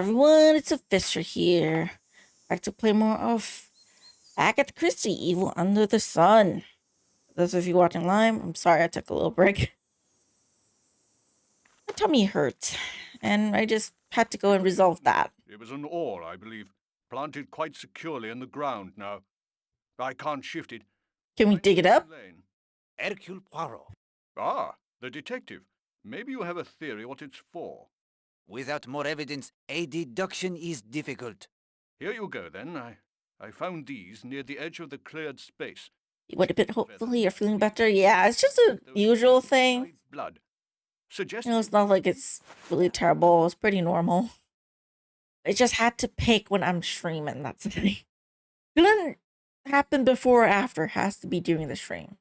everyone, it's Luphisra here. Back to play more of Agatha Christie, Evil Under the Sun. Those of you watching live, I'm sorry I took a little break. My tummy hurts, and I just had to go and resolve that. It was an oar, I believe, planted quite securely in the ground now. I can't shift it. Can we dig it up? Hercule Poirot. Ah, the detective. Maybe you have a theory what it's for. Without more evidence, a deduction is difficult. Here you go, then. I found these near the edge of the cleared space. What a bit, hopefully you're feeling better. Yeah, it's just a usual thing. Blood. You know, it's not like it's really terrible. It's pretty normal. I just had to pick when I'm streaming, that's the thing. Couldn't happen before or after. It has to be during the stream.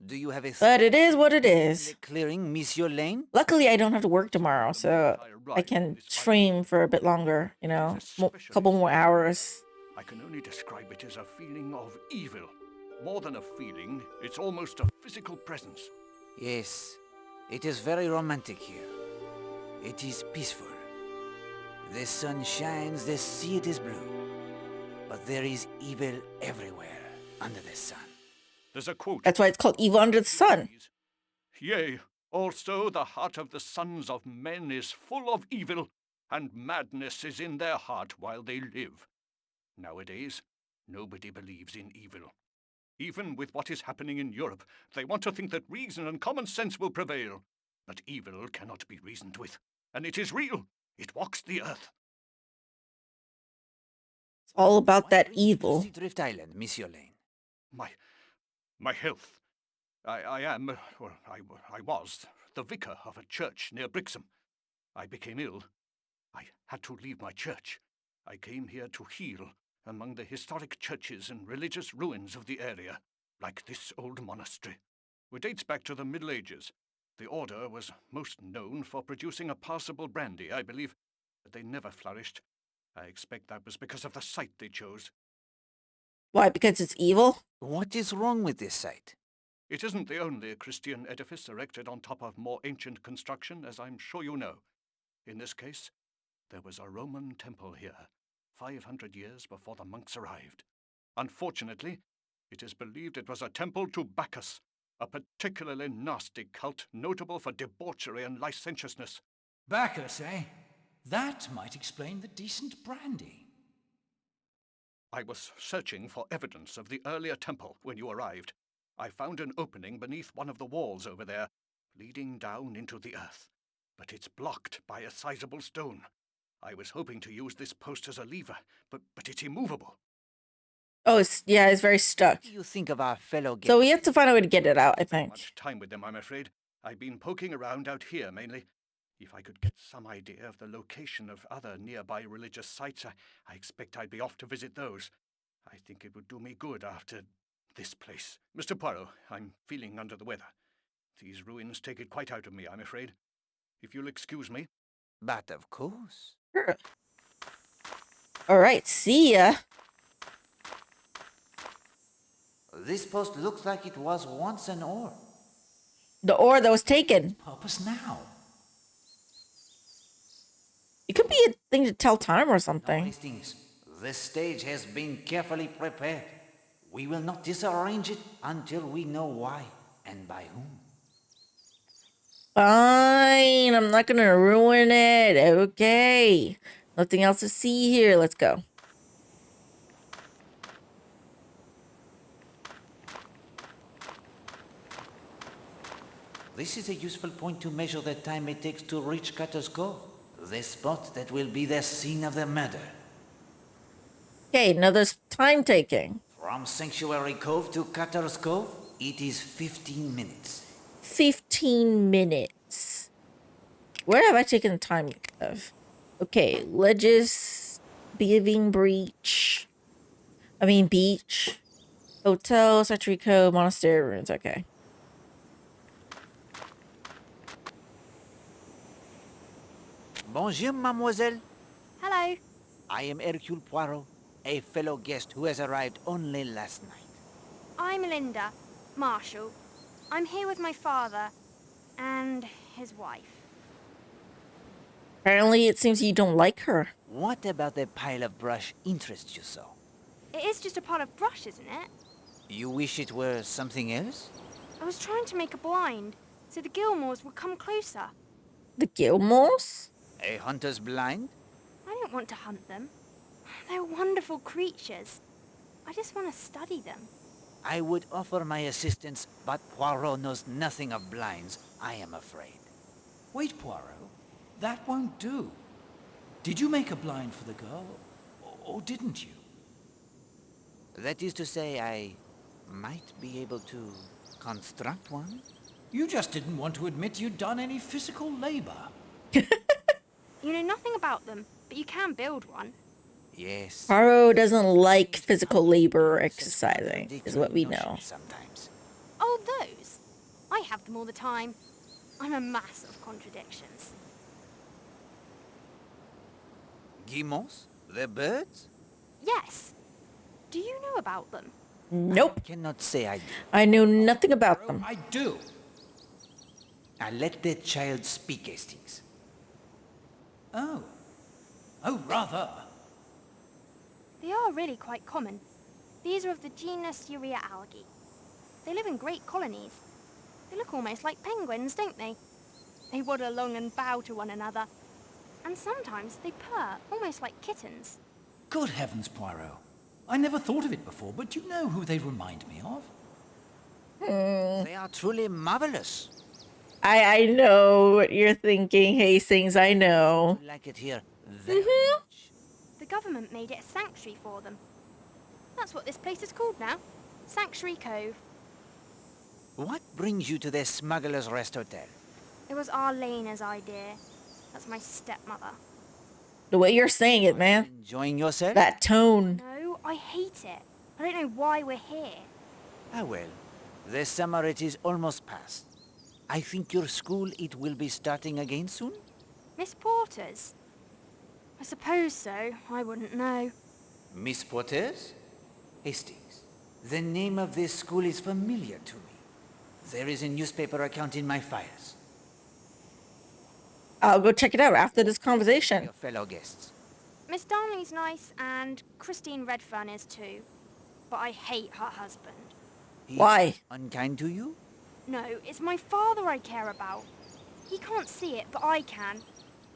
Do you have a... But it is what it is. Clearing Monsieur Lane? Luckily, I don't have to work tomorrow, so I can stream for a bit longer, you know, a couple more hours. I can only describe it as a feeling of evil. More than a feeling, it's almost a physical presence. Yes, it is very romantic here. It is peaceful. The sun shines, the sea it is blue. But there is evil everywhere under the sun. There's a quote. That's why it's called Evil Under the Sun. Yea, also the heart of the sons of men is full of evil, and madness is in their heart while they live. Nowadays, nobody believes in evil. Even with what is happening in Europe, they want to think that reason and common sense will prevail. But evil cannot be reasoned with, and it is real. It walks the earth. It's all about that evil. Seadrift Island, Monsieur Lane. My health. I was the vicar of a church near Brixham. I became ill. I had to leave my church. I came here to heal among the historic churches and religious ruins of the area, like this old monastery, which dates back to the Middle Ages. The order was most known for producing a passable brandy, I believe, but they never flourished. I expect that was because of the site they chose. Why? Because it's evil? What is wrong with this site? It isn't the only Christian edifice erected on top of more ancient construction, as I'm sure you know. In this case, there was a Roman temple here, 500 years before the monks arrived. Unfortunately, it is believed it was a temple to Bacchus, a particularly nasty cult notable for debauchery and licentiousness. Bacchus, eh? That might explain the decent brandy. I was searching for evidence of the earlier temple when you arrived. I found an opening beneath one of the walls over there, leading down into the earth. But it's blocked by a sizable stone. I was hoping to use this post as a lever, but it's immovable. Oh, it's very stuck. What do you think of our fellow guests? So we have to find a way to get it out, I think. Much time with them, I'm afraid. I've been poking around out here, mainly. If I could get some idea of the location of other nearby religious sites, I expect I'd be off to visit those. I think it would do me good after this place. Mr. Poirot, I'm feeling under the weather. These ruins take it quite out of me, I'm afraid. If you'll excuse me. But of course. Sure. All right, see ya. This post looks like it was once an oar. The oar that was taken. Purpose now. It could be a thing to tell time or something. Hastings, the stage has been carefully prepared. We will not disarrange it until we know why and by whom. Fine, I'm not gonna ruin it. Okay. Nothing else to see here. Let's go. This is a useful point to measure the time it takes to reach Cutter's Cove, the spot that will be the scene of the murder. Okay, another time taking. From Sanctuary Cove to Cutter's Cove, it is 15 minutes. 15 minutes. Where have I taken the time of? Okay, ledges, beach, hotel, Sanctuary Cove, monastery ruins. Okay. Bonjour, mademoiselle. Hello. I am Hercule Poirot, a fellow guest who has arrived only last night. I'm Linda, Marshall. I'm here with my father and his wife. Apparently, it seems you don't like her. What about the pile of brush interests you so? It is just a pile of brush, isn't it? You wish it were something else? I was trying to make a blind so the Gilmores would come closer. The Gilmores? A hunter's blind? I don't want to hunt them. They're wonderful creatures. I just want to study them. I would offer my assistance, but Poirot knows nothing of blinds, I am afraid. Wait, Poirot. That won't do. Did you make a blind for the girl, or didn't you? That is to say, I might be able to construct one? You just didn't want to admit you'd done any physical labor. You know nothing about them, but you can build one. Yes. Poirot doesn't like physical labor or exercising, is what we know. Sometimes. Oh, those? I have them all the time. I'm a mass of contradictions. Guillemots? The birds? Yes. Do you know about them? Nope. Cannot say I do. I know nothing about them. I do. I let the child speak, Hastings. Oh. Oh, rather. They are really quite common. These are of the genus Urea algae. They live in great colonies. They look almost like penguins, don't they? They waddle along and bow to one another. And sometimes they purr, almost like kittens. Good heavens, Poirot. I never thought of it before, but do you know who they remind me of? They are truly marvelous. I know what you're thinking, Hastings. I know. I like it here very much. The government made it a sanctuary for them. That's what this place is called now. Sanctuary Cove. What brings you to the Smuggler's Rest Hotel? It was Arlena's idea. That's my stepmother. The way you're saying it, man. Enjoying yourself? That tone. No, I hate it. I don't know why we're here. Ah well, the summer it is almost past. I think your school it will be starting again soon? Miss Porter's? I suppose so. I wouldn't know. Miss Porter's? Hastings, the name of this school is familiar to me. There is a newspaper account in my files. I'll go check it out after this conversation. Your fellow guests. Miss Darnley's nice, and Christine Redfern is too. But I hate her husband. He Why? unkind to you? No, it's my father I care about. He can't see it, but I can.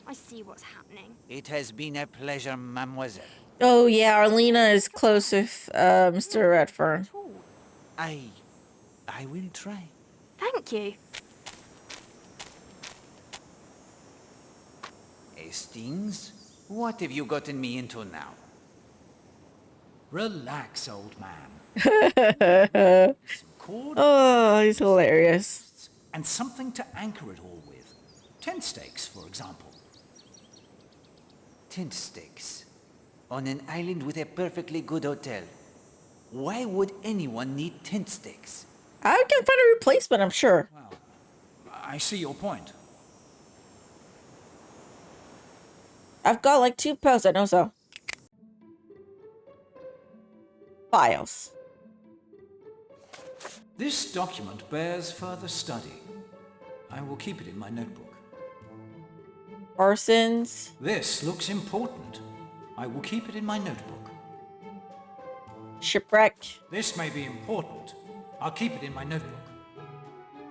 I see what's happening. It has been a pleasure, mademoiselle. Oh yeah, Arlena is close with Mr. Redfern. At all. I will try. Thank you. Hastings, what have you gotten me into now? Relax, old man. Some cord Oh, he's hilarious. and something to anchor it all with. Tent stakes, for example. Tent stakes. On an island with a perfectly good hotel. Why would anyone need tent stakes? I can find a replacement, I'm sure. Well, I see your point. I've got like 2 posts, I know so. Files. This document bears further study. I will keep it in my notebook. Arsons. This looks important. I will keep it in my notebook. Shipwreck. This may be important. I'll keep it in my notebook.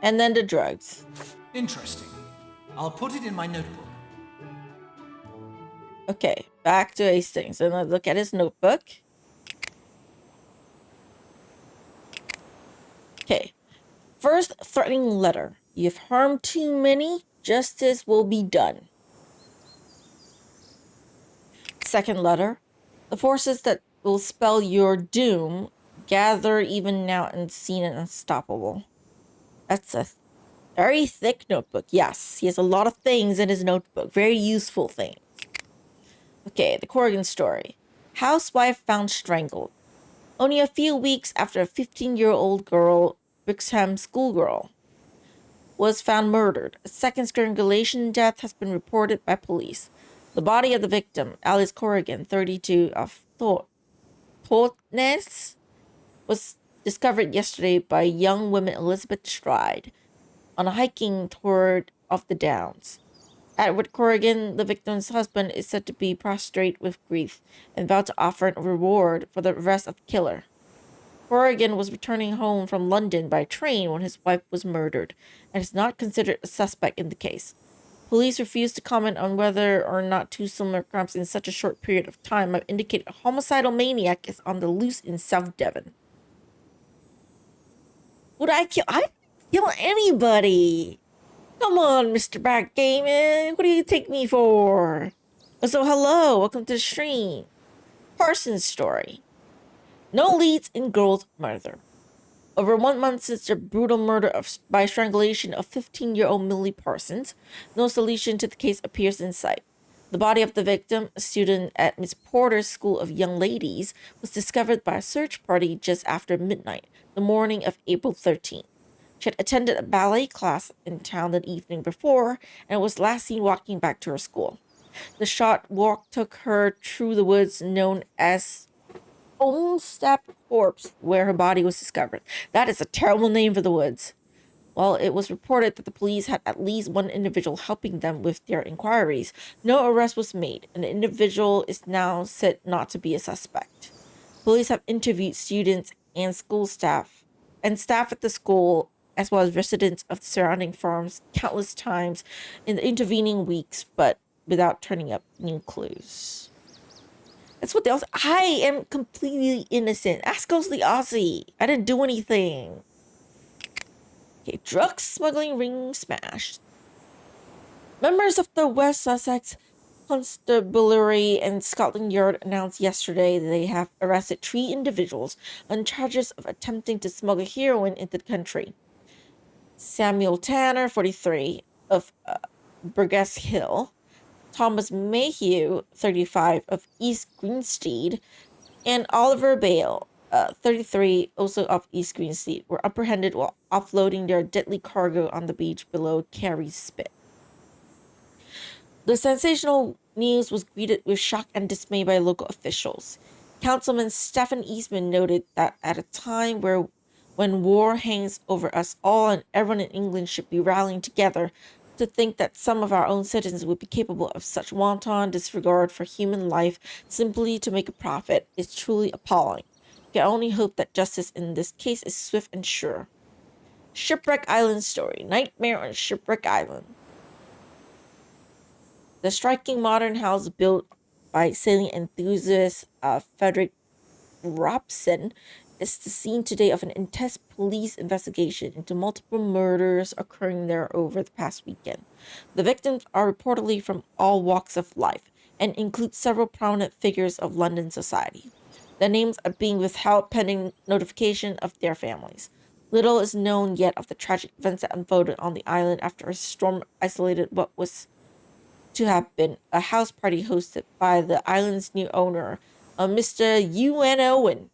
And then the drugs. Interesting. I'll put it in my notebook. Okay, back to Hastings. And let's look at his notebook. Okay. First threatening letter. You've harmed too many. Justice will be done. Second letter. The forces that will spell your doom gather even now and seem unstoppable. That's a very thick notebook. Yes, he has a lot of things in his notebook. Very useful things. Okay, the Corrigan story. Housewife found strangled. Only a few weeks after a 15-year-old girl, Brixham schoolgirl, was found murdered. A second strangulation death has been reported by police. The body of the victim, Alice Corrigan, 32, of Thorness, was discovered yesterday by young woman Elizabeth Stride on a hiking tour of the Downs. Edward Corrigan, the victim's husband, is said to be prostrate with grief and vowed to offer a reward for the arrest of the killer. Corrigan was returning home from London by train when his wife was murdered and is not considered a suspect in the case. Police refuse to comment on whether or not two similar crimes in such a short period of time have indicated a homicidal maniac is on the loose in South Devon. Would I kill? I didn't kill anybody. Come on, Mr. Backgammon. What do you take me for? So, hello. Welcome to the stream. Parsons' story. No leads in girl's murder. Over 1 month since the brutal murder by strangulation of 15-year-old Millie Parsons, no solution to the case appears in sight. The body of the victim, a student at Miss Porter's School of Young Ladies, was discovered by a search party just after midnight, the morning of April 13th. She had attended a ballet class in town the evening before and was last seen walking back to her school. The short walk took her through the woods known as Olmsted Corpse, where her body was discovered. That is a terrible name for the woods. While it was reported that the police had at least one individual helping them with their inquiries, no arrest was made, and the individual is now said not to be a suspect. Police have interviewed students and school staff, and staff at the school, as well as residents of the surrounding farms, countless times in the intervening weeks, but without turning up new clues. That's what they all say. I am completely innocent. Ask Ghostly Aussie. I didn't do anything. Okay, drug smuggling ring smashed. Members of the West Sussex Constabulary and Scotland Yard announced yesterday that they have arrested 3 individuals on charges of attempting to smuggle heroin into the country. Samuel Tanner, 43, of Burgess Hill, Thomas Mayhew, 35, of East Greenstead, and Oliver Bale, 33, also of East Greenstead, were apprehended while offloading their deadly cargo on the beach below Carey's Spit. The sensational news was greeted with shock and dismay by local officials. Councilman Stephen Eastman noted that at a time when war hangs over us all and everyone in England should be rallying together, to think that some of our own citizens would be capable of such wanton disregard for human life simply to make a profit is truly appalling. We can only hope that justice in this case is swift and sure. Shipwreck Island story. Nightmare on Shipwreck Island. The striking modern house built by sailing enthusiast Frederick Robson is the scene today of an intense police investigation into multiple murders occurring there over the past weekend. The victims are reportedly from all walks of life and include several prominent figures of London society. The names are being withheld pending notification of their families. Little is known yet of the tragic events that unfolded on the island after a storm isolated what was to have been a house party hosted by the island's new owner, Mr. U.N. Owen.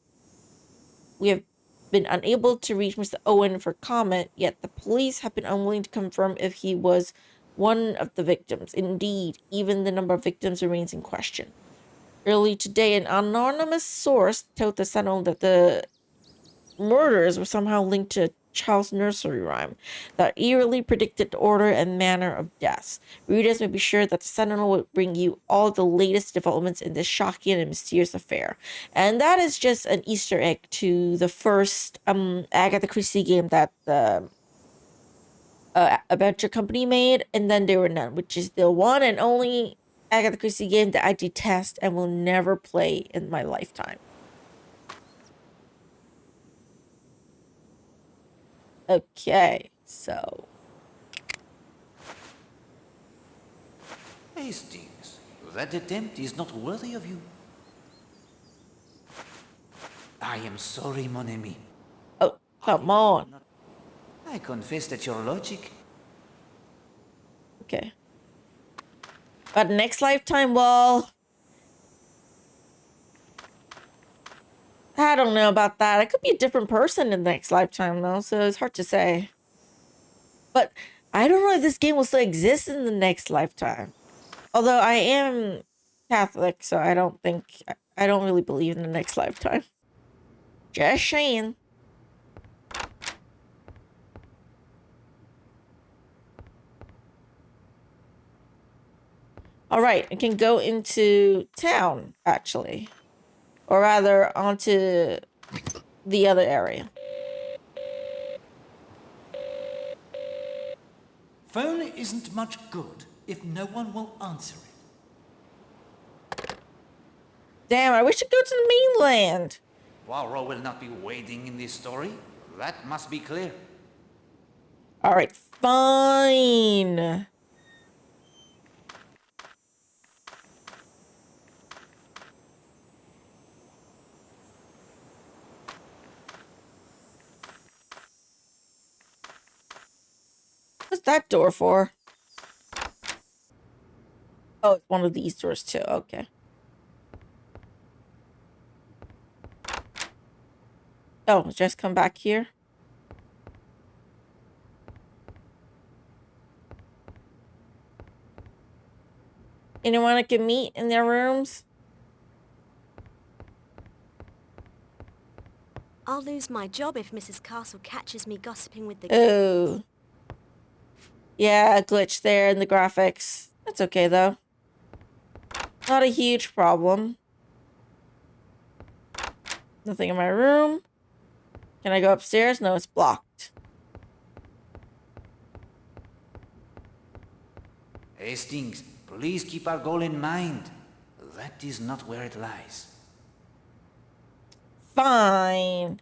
We have been unable to reach Mr. Owen for comment, yet the police have been unwilling to confirm if he was one of the victims. Indeed, even the number of victims remains in question. Early today, an anonymous source told the Sentinel that the murders were somehow linked to a child's nursery rhyme that eerily predicted the order and manner of deaths. Readers may be sure that the Sentinel will bring you all the latest developments in this shocking and mysterious affair. And that is just an Easter egg to the first Agatha Christie game that the Adventure Company made, and then there were none, which is the one and only Agatha Christie game that I detest and will never play in my lifetime. Okay, so Hastings, that attempt is not worthy of you. I am sorry, mon ami. oh, come on. I confess that your logic... Okay. But next lifetime, well, I don't know about that. I could be a different person in the next lifetime, though, so it's hard to say. But I don't know if this game will still exist in the next lifetime. Although I am Catholic, so I don't really believe in the next lifetime. Just saying. All right, I can go into town, actually. Or rather, onto the other area. Phone isn't much good if no one will answer it. Damn, I wish I could go to the mainland. Poirot will not be wading in this story. That must be clear. All right, fine. What's that door for? Oh, it's one of these doors too. Okay. Oh, just come back here. Anyone I can meet in their rooms? I'll lose my job if Mrs. Castle catches me gossiping with the... Oh. Yeah, a glitch there in the graphics. That's okay, though. Not a huge problem. Nothing in my room. Can I go upstairs? No, it's blocked. Hastings, please keep our goal in mind. That is not where it lies. Fine.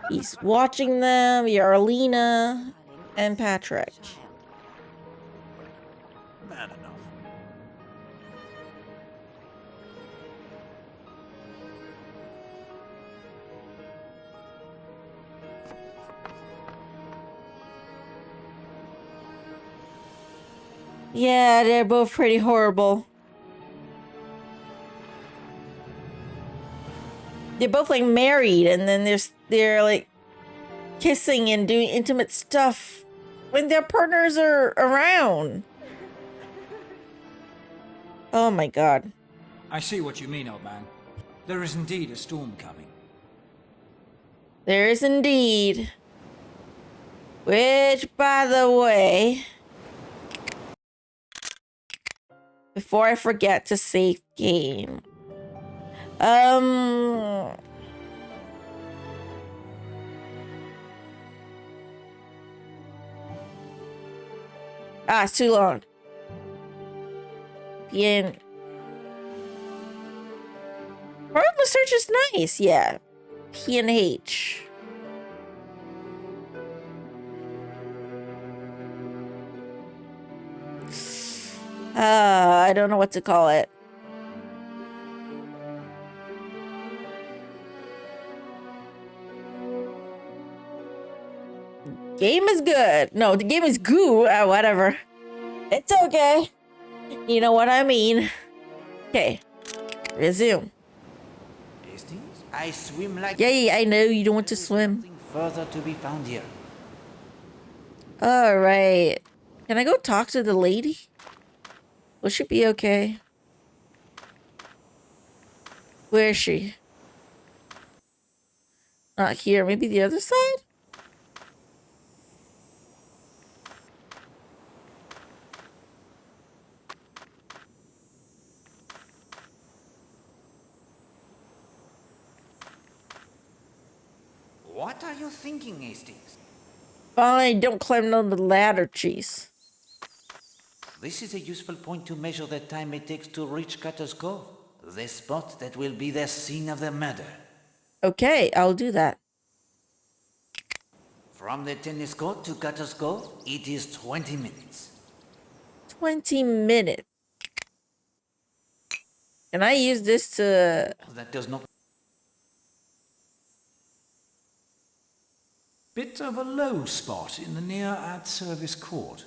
He's watching them. You're Arlena and Patrick. Man enough. Yeah, they're both pretty horrible. They're both like married, and then they're like kissing and doing intimate stuff when their partners are around. Oh my god. I see what you mean, old man. There is indeed a storm coming. There is indeed. Which, by the way, before I forget to save game. It's too long. Bien. Problem search is nice, yeah. P&H. I don't know what to call it. Game is good. No, the game is goo. Whatever. It's okay. You know what I mean. Okay. Resume. Hastings, I swim like... Yay, I know you don't want to swim. Nothing further to be found here. Alright. Can I go talk to the lady? Will she be okay? Where is she? Not here. Maybe the other side? What are you thinking, Hastings? Fine, don't climb down the ladder, jeez. This is a useful point to measure the time it takes to reach Cutter's Cove, the spot that will be the scene of the murder. Okay, I'll do that. From the tennis court to Cutter's Cove, it is 20 minutes. 20 minutes. Can I use this to... That does not... Bit of a low spot in the near ad service court.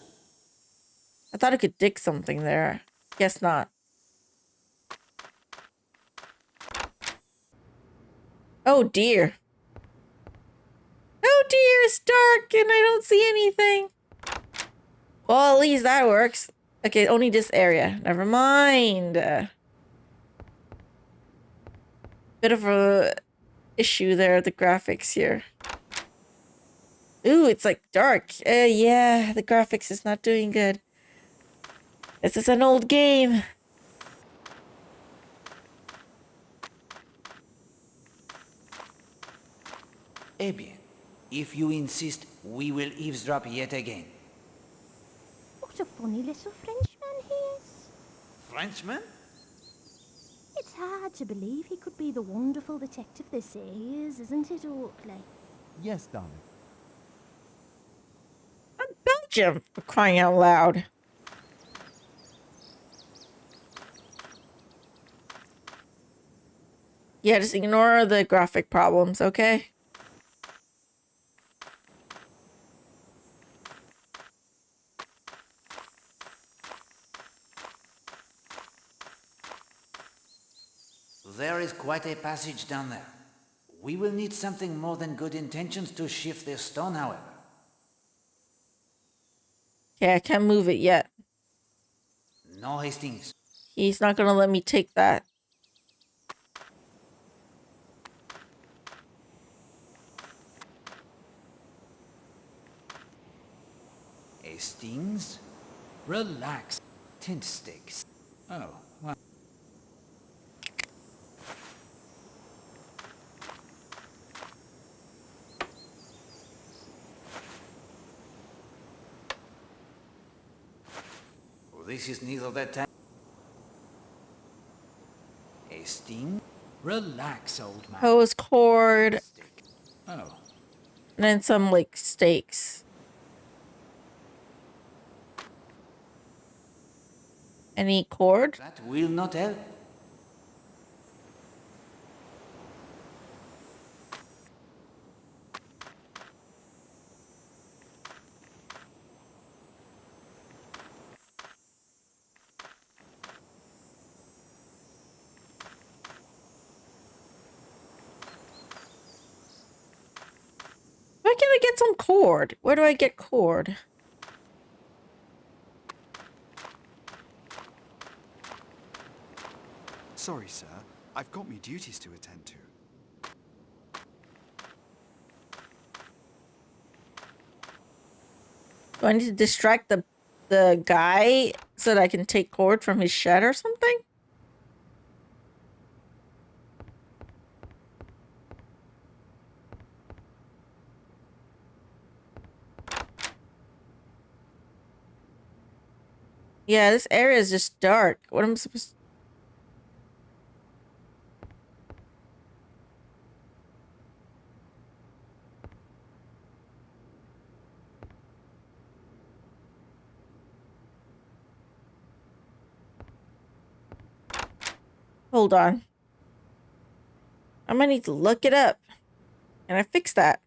I thought I could dig something there. Guess not. Oh dear. Oh dear, it's dark and I don't see anything. Well, at least that works. Okay, only this area. Never mind. Bit of a issue there, the graphics here. Ooh, it's like dark. Yeah, the graphics is not doing good. This is an old game. Eh bien, if you insist, we will eavesdrop yet again. What a funny little Frenchman he is. Frenchman? It's hard to believe he could be the wonderful detective they say he is, isn't it, Oakley? Yes, darling. I'm Belgium, for crying out loud. Yeah, just ignore the graphic problems, okay? There is quite a passage down there. We will need something more than good intentions to shift this stone, however. Okay, I can't move it yet. No, Hastings. He's not gonna let me take that. Hastings? Relax. Tint sticks. Oh, well. This is neither that time. Hastings? Relax, old man. Hose cord, Stick. Oh, and then some, like, stakes. Any cord? That will not help. Where can I get some cord? Where do I get cord? Sorry, sir. I've got me duties to attend to. Do I need to distract the guy so that I can take cord from his shed or something? Yeah, this area is just dark. What am I supposed to... Hold on. I might need to look it up. Can I fix that?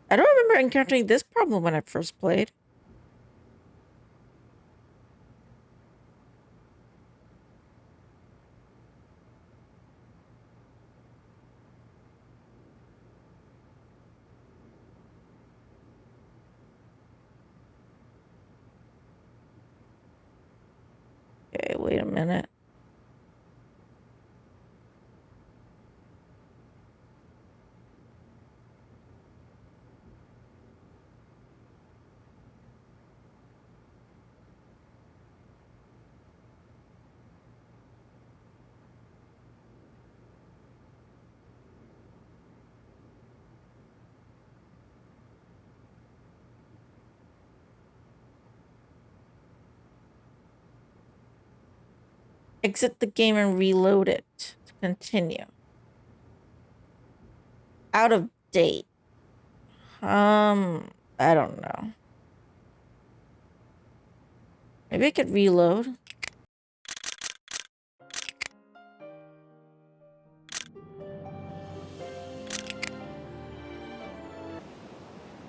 I don't remember encountering this problem when I first played. Okay, wait a minute. Exit the game and reload it to continue. Out of date. I don't know. Maybe I could reload.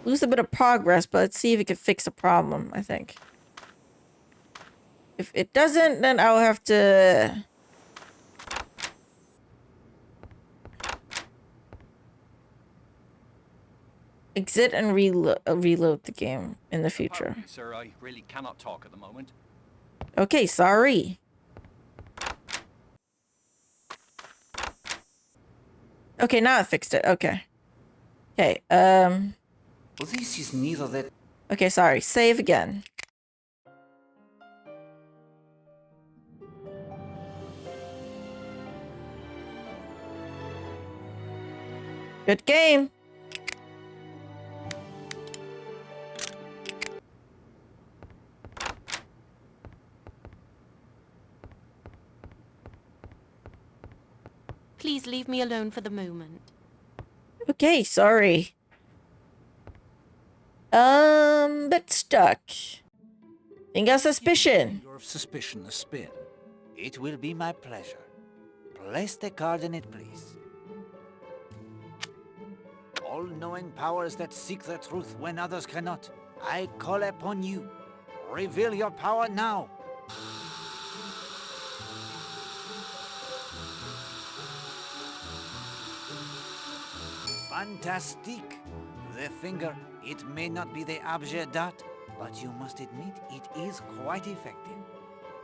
Lose a bit of progress, but let's see if it can fix a problem, I think. If it doesn't, then I'll have to... exit and reload the game in the future. Pardon me, sir, I really cannot talk at the moment. Okay, sorry. Okay, now I fixed it. Okay. Okay, Well, this is neither that... okay, sorry. Save again. Good game. Please leave me alone for the moment. Okay, sorry. Bit stuck. Think of suspicion. Your suspicion a spin. It will be my pleasure. Place the card in it, please. All-knowing powers that seek the truth when others cannot, I call upon you. Reveal your power now. Fantastique. The finger, it may not be the objet d'art, but you must admit it is quite effective.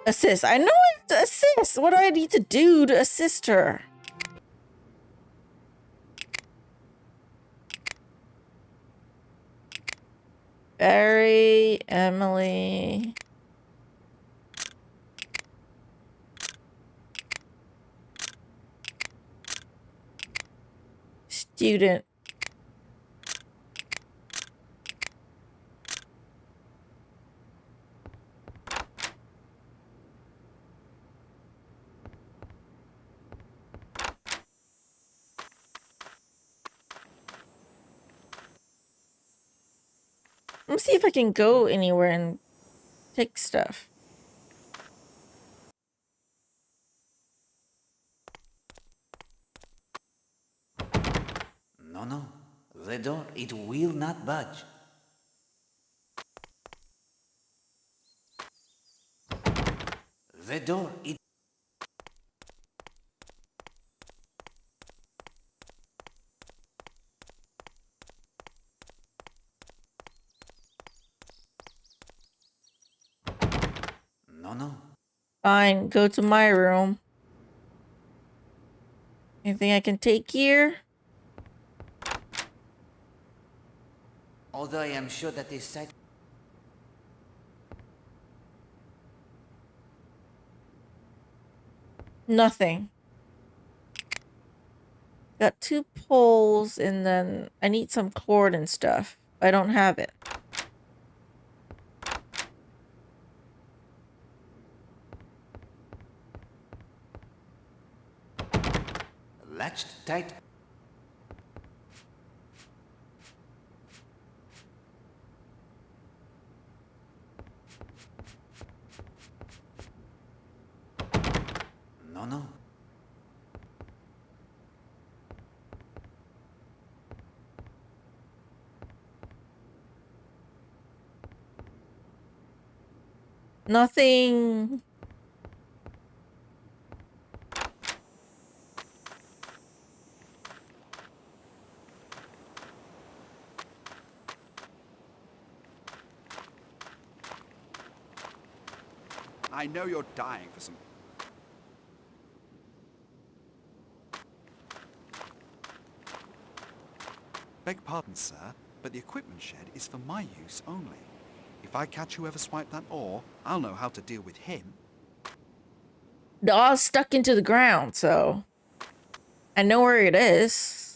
Assist. I know it's assist. What do I need to do to assist her? Barry, Emily. Student. Let me see if I can go anywhere and take stuff. No. The door, it will not budge. The door, it... No. Fine, go to my room. Anything I can take here? Although I am sure that this site... Nothing. Got 2 poles and then I need some cord and stuff. I don't have it. Latched tight. No. Nothing. I know you're dying for some... Beg pardon, sir, but the equipment shed is for my use only. If I catch whoever swiped that ore, I'll know how to deal with him. The ore's stuck into the ground, so I know where it is.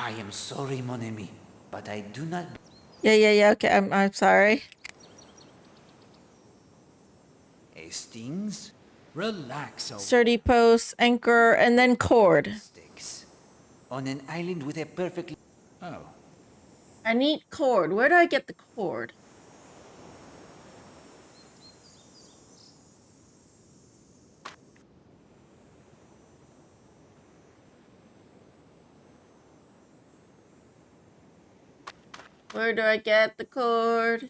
I am sorry, mon ami, but I do not... Yeah, okay, I'm sorry. Hastings? Relax, old... Sturdy posts, anchor, and then cord. Sticks. On an island with a perfectly... Oh. I need cord. Where do I get the cord? Where do I get the cord?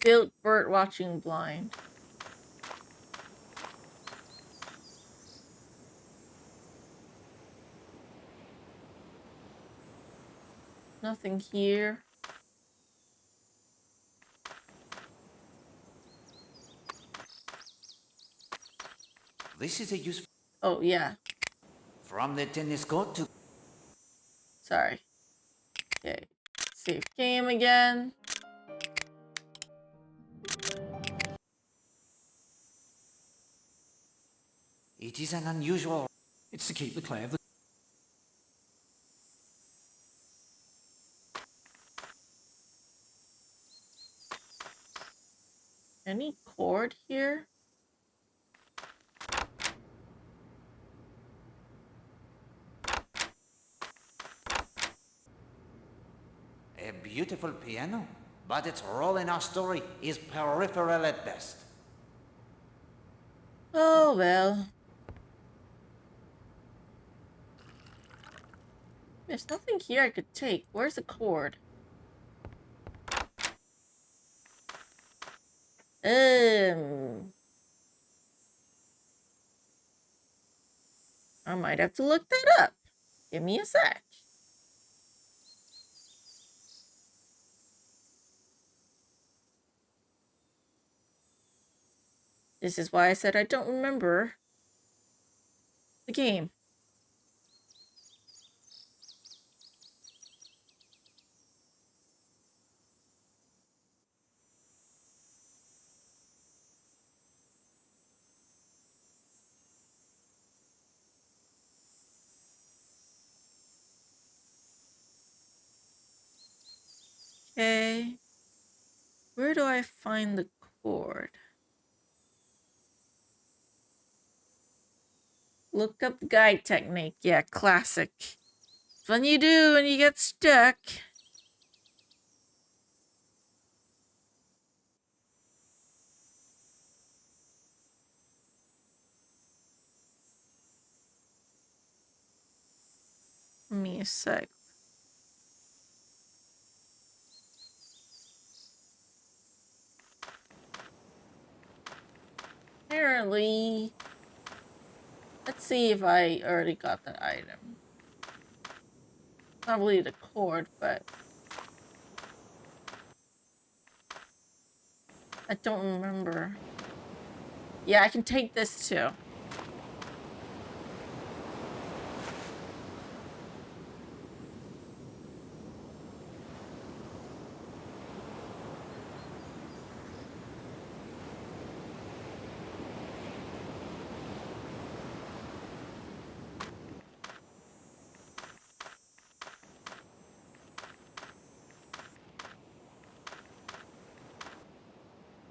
Built bird watching blind. Nothing here. This is a useful... Oh, yeah. From the tennis court to... Sorry. Okay. Save game again. It is an unusual... It's to keep the clay of the... Any cord here? A beautiful piano, but its role in our story is peripheral at best. Oh, well. There's nothing here I could take. Where's the cord? I might have to look that up. Give me a sec. This is why I said I don't remember the game. Okay. Where do I find the cord? Look up the guide technique. Yeah, classic. Fun you do when you get stuck. Give me a sec. Apparently, let's see if I already got that item. Probably the cord, but I don't remember. Yeah, I can take this too.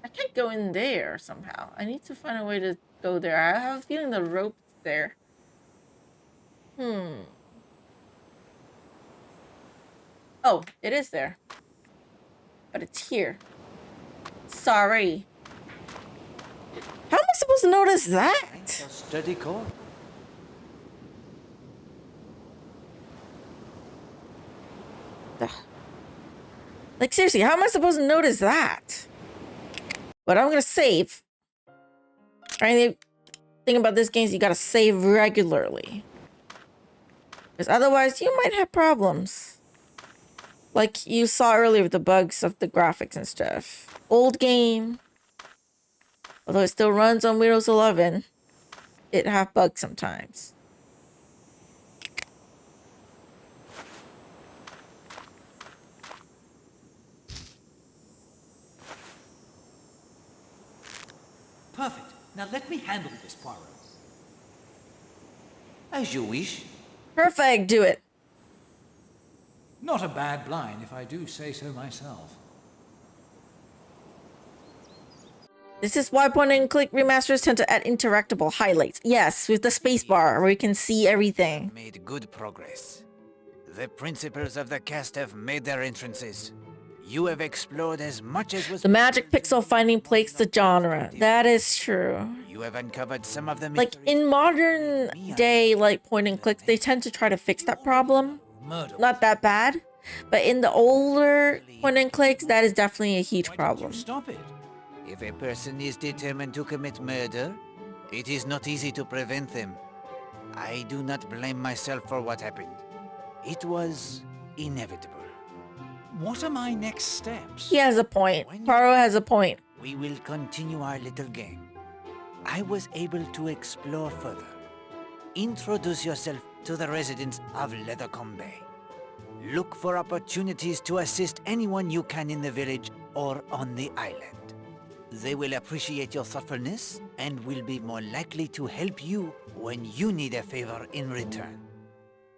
I can't go in there somehow. I need to find a way to go there. I have a feeling the rope's there. Oh, it is there. But it's here. Sorry. How am I supposed to notice that? Steady core. Like, seriously, how am I supposed to notice that? But I'm gonna save. The thing about this game is you gotta save regularly. Because otherwise, you might have problems. Like you saw earlier with the bugs of the graphics and stuff. Old game. Although it still runs on Windows 11, it have bugs sometimes. Perfect. Now let me handle this, Poirot. As you wish. Perfect, do it. Not a bad blind, if I do say so myself. This is why point-and-click remasters tend to add interactable highlights. Yes, with the spacebar, where you can see everything. Made good progress. The principals of the cast have made their entrances. You have explored as much as was... The magic pixel finding plagues the genre. That is true. You have uncovered some of the Like, in modern day, like, point-and-clicks, they tend to try to fix that problem. Not that bad. But in the older point-and-clicks, that is definitely a huge problem. Stop it. If a person is determined to commit murder, it is not easy to prevent them. I do not blame myself for what happened. It was inevitable. What are my next steps? He has a point. Poirot has a point. We will continue our little game. I was able to explore further. Introduce yourself to the residents of Leathercombe Bay. Look for opportunities to assist anyone you can in the village or on the island. They will appreciate your thoughtfulness and will be more likely to help you when you need a favor in return.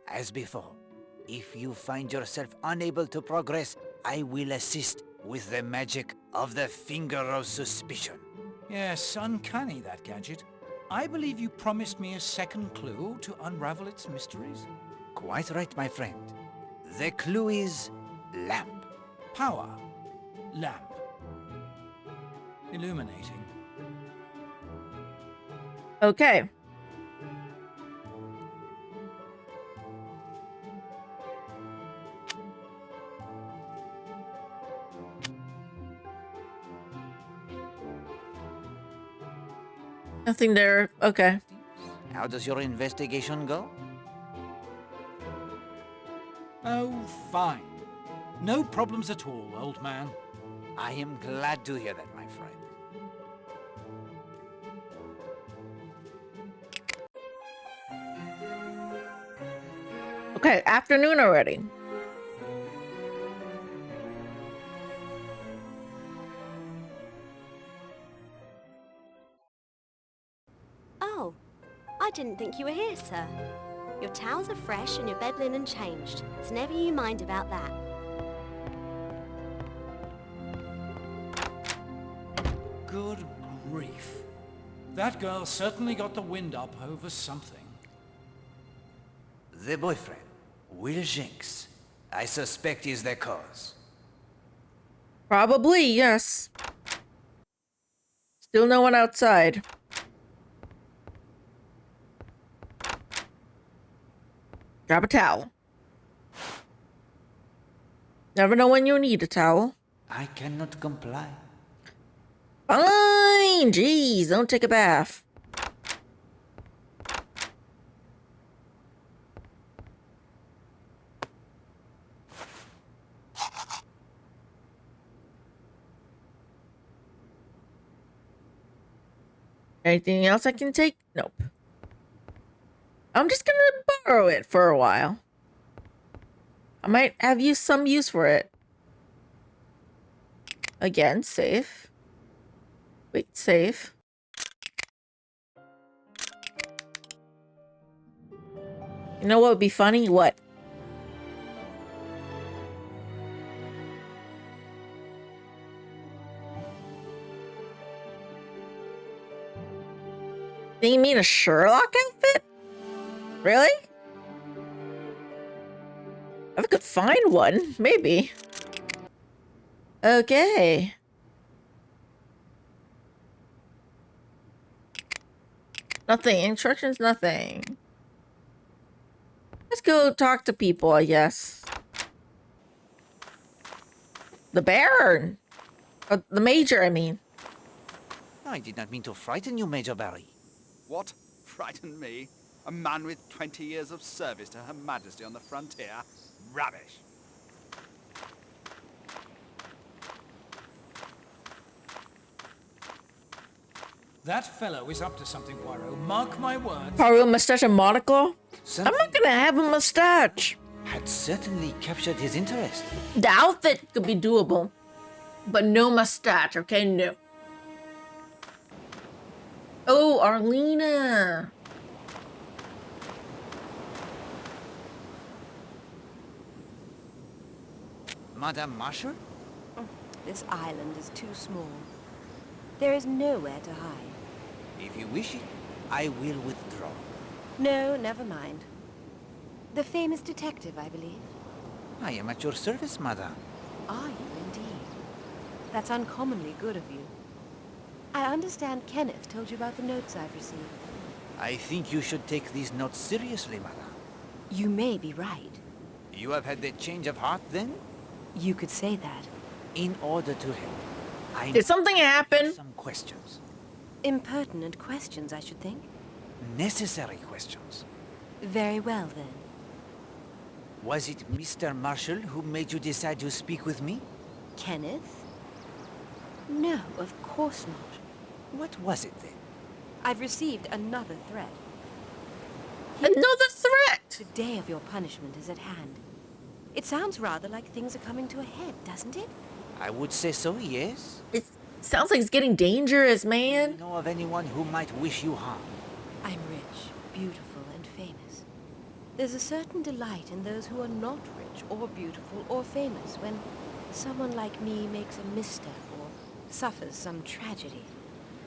As before, if you find yourself unable to progress, I will assist with the magic of the Finger of Suspicion. Yes, uncanny, that gadget. I believe you promised me a second clue to unravel its mysteries. Quite right, my friend. The clue is lamp. Power. Lamp. Illuminating. Okay. Nothing there. Okay. How does your investigation go? Oh, fine. No problems at all, old man. I am glad to hear that, my friend. Okay, afternoon already. Oh, I didn't think you were here, sir. Your towels are fresh and your bed linen changed, so never you mind about that. Good grief. That girl certainly got the wind up over something. The boyfriend, Will Jinx, I suspect is the cause. Probably, yes. Still no one outside. Grab a towel. Never know when you need a towel. I cannot comply. Fine! Jeez, don't take a bath. Anything else I can take? Nope. I'm just gonna borrow it for a while. I might have some use for it. Again, save. Wait, save. You know what would be funny? What? Do you mean a Sherlock outfit? Really? If I could find one, maybe. Okay. Nothing. Instructions, nothing. Let's go talk to people, I guess. The Baron. The Major, I mean. I did not mean to frighten you, Major Barry. What? Frighten me? A man with 20 years of service to Her Majesty on the frontier? Rubbish. That fellow is up to something, Poirot. Mark my words. Poirot mustache and monocle? Something I'm not gonna have a mustache. had certainly captured his interest. The outfit could be doable. But no mustache, okay? No. Oh, Arlena. Madame Marshall? This island is too small. There is nowhere to hide. If you wish it, I will withdraw. No, never mind. The famous detective, I believe. I am at your service, madame. Are you indeed? That's uncommonly good of you. I understand Kenneth told you about the notes I've received. I think you should take these notes seriously, madame. You may be right. You have had the change of heart, then? You could say that. In order to help, I Did something happen? some questions. Impertinent questions, I should think. Necessary questions. Very well, then. Was it Mr. Marshall who made you decide to speak with me? Kenneth? No, of course not. What was it, then? I've received another threat. Another threat! The day of your punishment is at hand. It sounds rather like things are coming to a head, doesn't it? I would say so, yes. It sounds like it's getting dangerous, Do man. you know of anyone who might wish you harm? I'm rich, beautiful, and famous. There's a certain delight in those who are not rich or beautiful or famous when someone like me makes a misstep or suffers some tragedy.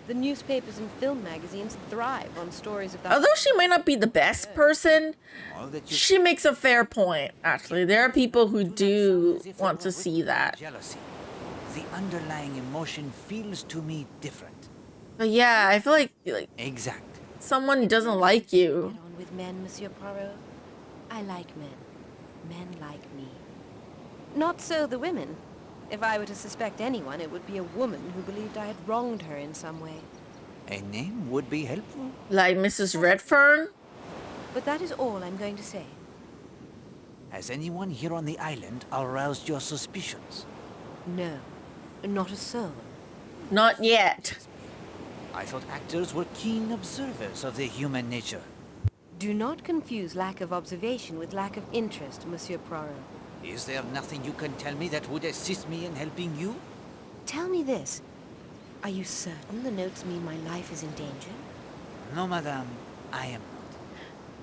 The newspapers and film magazines thrive on stories of that. Although she might not be the best person, All that you she makes a fair point, actually. There are people who do want to see that. Jealousy. The underlying emotion feels to me different. But yeah, I feel like Exact. someone doesn't like you. Get on with men, Monsieur Poirot. I like men. Men like me. Not so the women. If I were to suspect anyone, it would be a woman who believed I had wronged her in some way. A name would be helpful. Like Mrs. Redfern? But that is all I'm going to say. Has anyone here on the island aroused your suspicions? No, not a soul. Not yet. I thought actors were keen observers of the human nature. Do not confuse lack of observation with lack of interest, Monsieur Poirot. Is there nothing you can tell me that would assist me in helping you? Tell me this. Are you certain the notes mean my life is in danger? No, madame, I am not.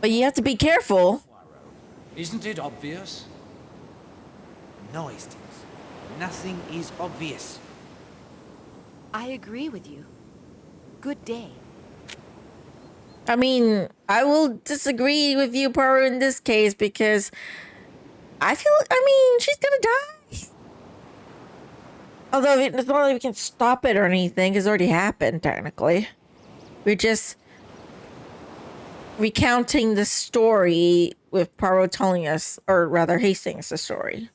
But you have to be careful. Isn't it obvious? No, Hastings. Nothing is obvious. I agree with you. Good day. I mean, I will disagree with you, Poirot, in this case, because she's gonna die. Although it's not like we can stop it or anything, it's already happened, technically. We're just recounting the story with Poirot telling us, or rather Hastings, the story.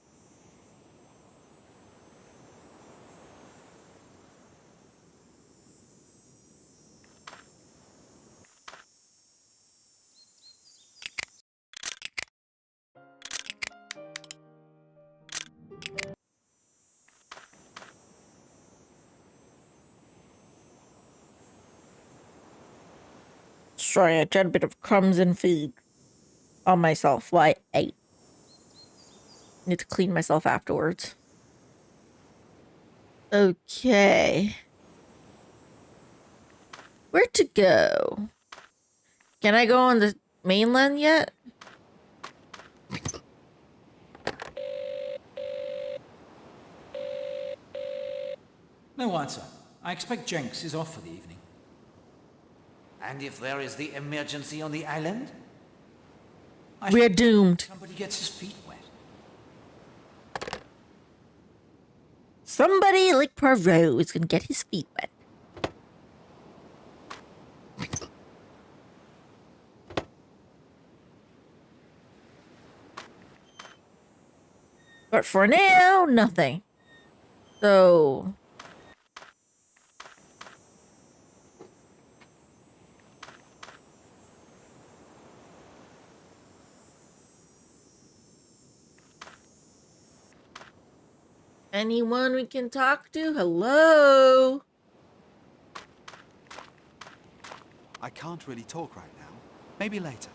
Sorry, I tried a bit of crumbs and food on myself while I ate. Need to clean myself afterwards. Okay. Where to go? Can I go on the mainland yet? No answer. I expect Jenks is off for the evening. And if there is the emergency on the island? We're doomed. Somebody gets his feet wet. Somebody like Poirot is gonna get his feet wet. But for now, nothing. So... anyone we can talk to? Hello? I can't really talk right now. Maybe later.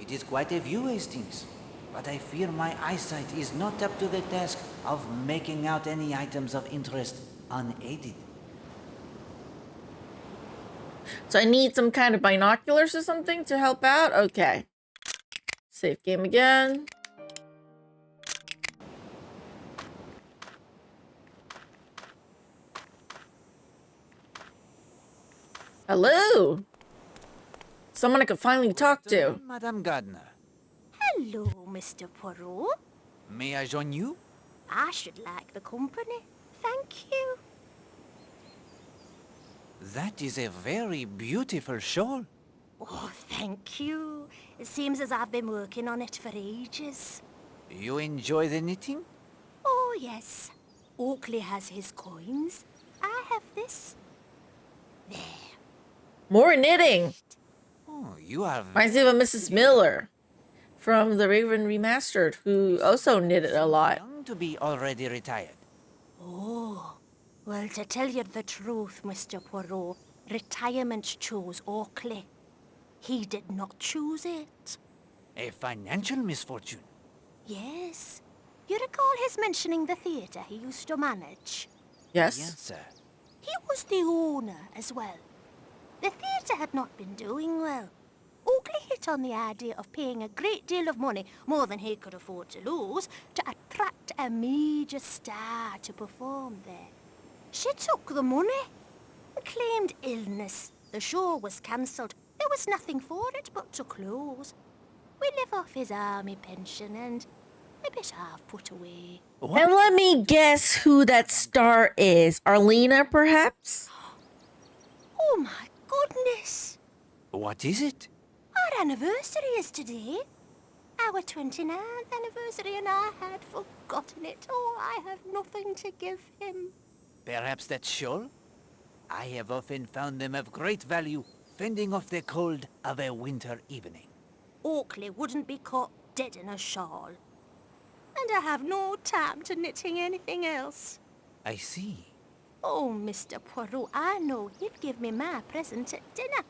It is quite a view, Hastings. But I fear my eyesight is not up to the task of making out any items of interest unaided. So I need some kind of binoculars or something to help out? Okay. Save game again. Hello. Someone I could finally talk to. Madame Gardner. Hello, Mr. Poirot. May I join you? I should like the company. Thank you. That is a very beautiful shawl. Oh, thank you. It seems as I've been working on it for ages. You enjoy the knitting? Oh, yes. Oakley has his coins. I have this. There. More knitting. Oh, you are... Reminds me of a Mrs. Miller from the Raven Remastered, who also knitted a lot. young to be already retired. Oh, well, to tell you the truth, Mr. Poirot, retirement chose Oakley. He did not choose it. A financial misfortune. Yes. You recall his mentioning the theatre he used to manage? Yes. Yes, sir. He was the owner as well. The theatre had not been doing well. Oakley hit on the idea of paying a great deal of money, more than he could afford to lose, to attract a major star to perform there. She took the money and claimed illness. The show was cancelled. There was nothing for it but to close. We live off his army pension and a bit I've put away. What? And let me guess who that star is. Arlena, perhaps? Oh my goodness! What is it? Our anniversary is today. Our 29th anniversary, and I had forgotten it. Oh, I have nothing to give him. Perhaps that shawl? I have often found them of great value, fending off the cold of a winter evening. Oakley wouldn't be caught dead in a shawl. And I have no time to knitting anything else. I see. Oh, Mr. Poirot, I know he'd give me my present at dinner.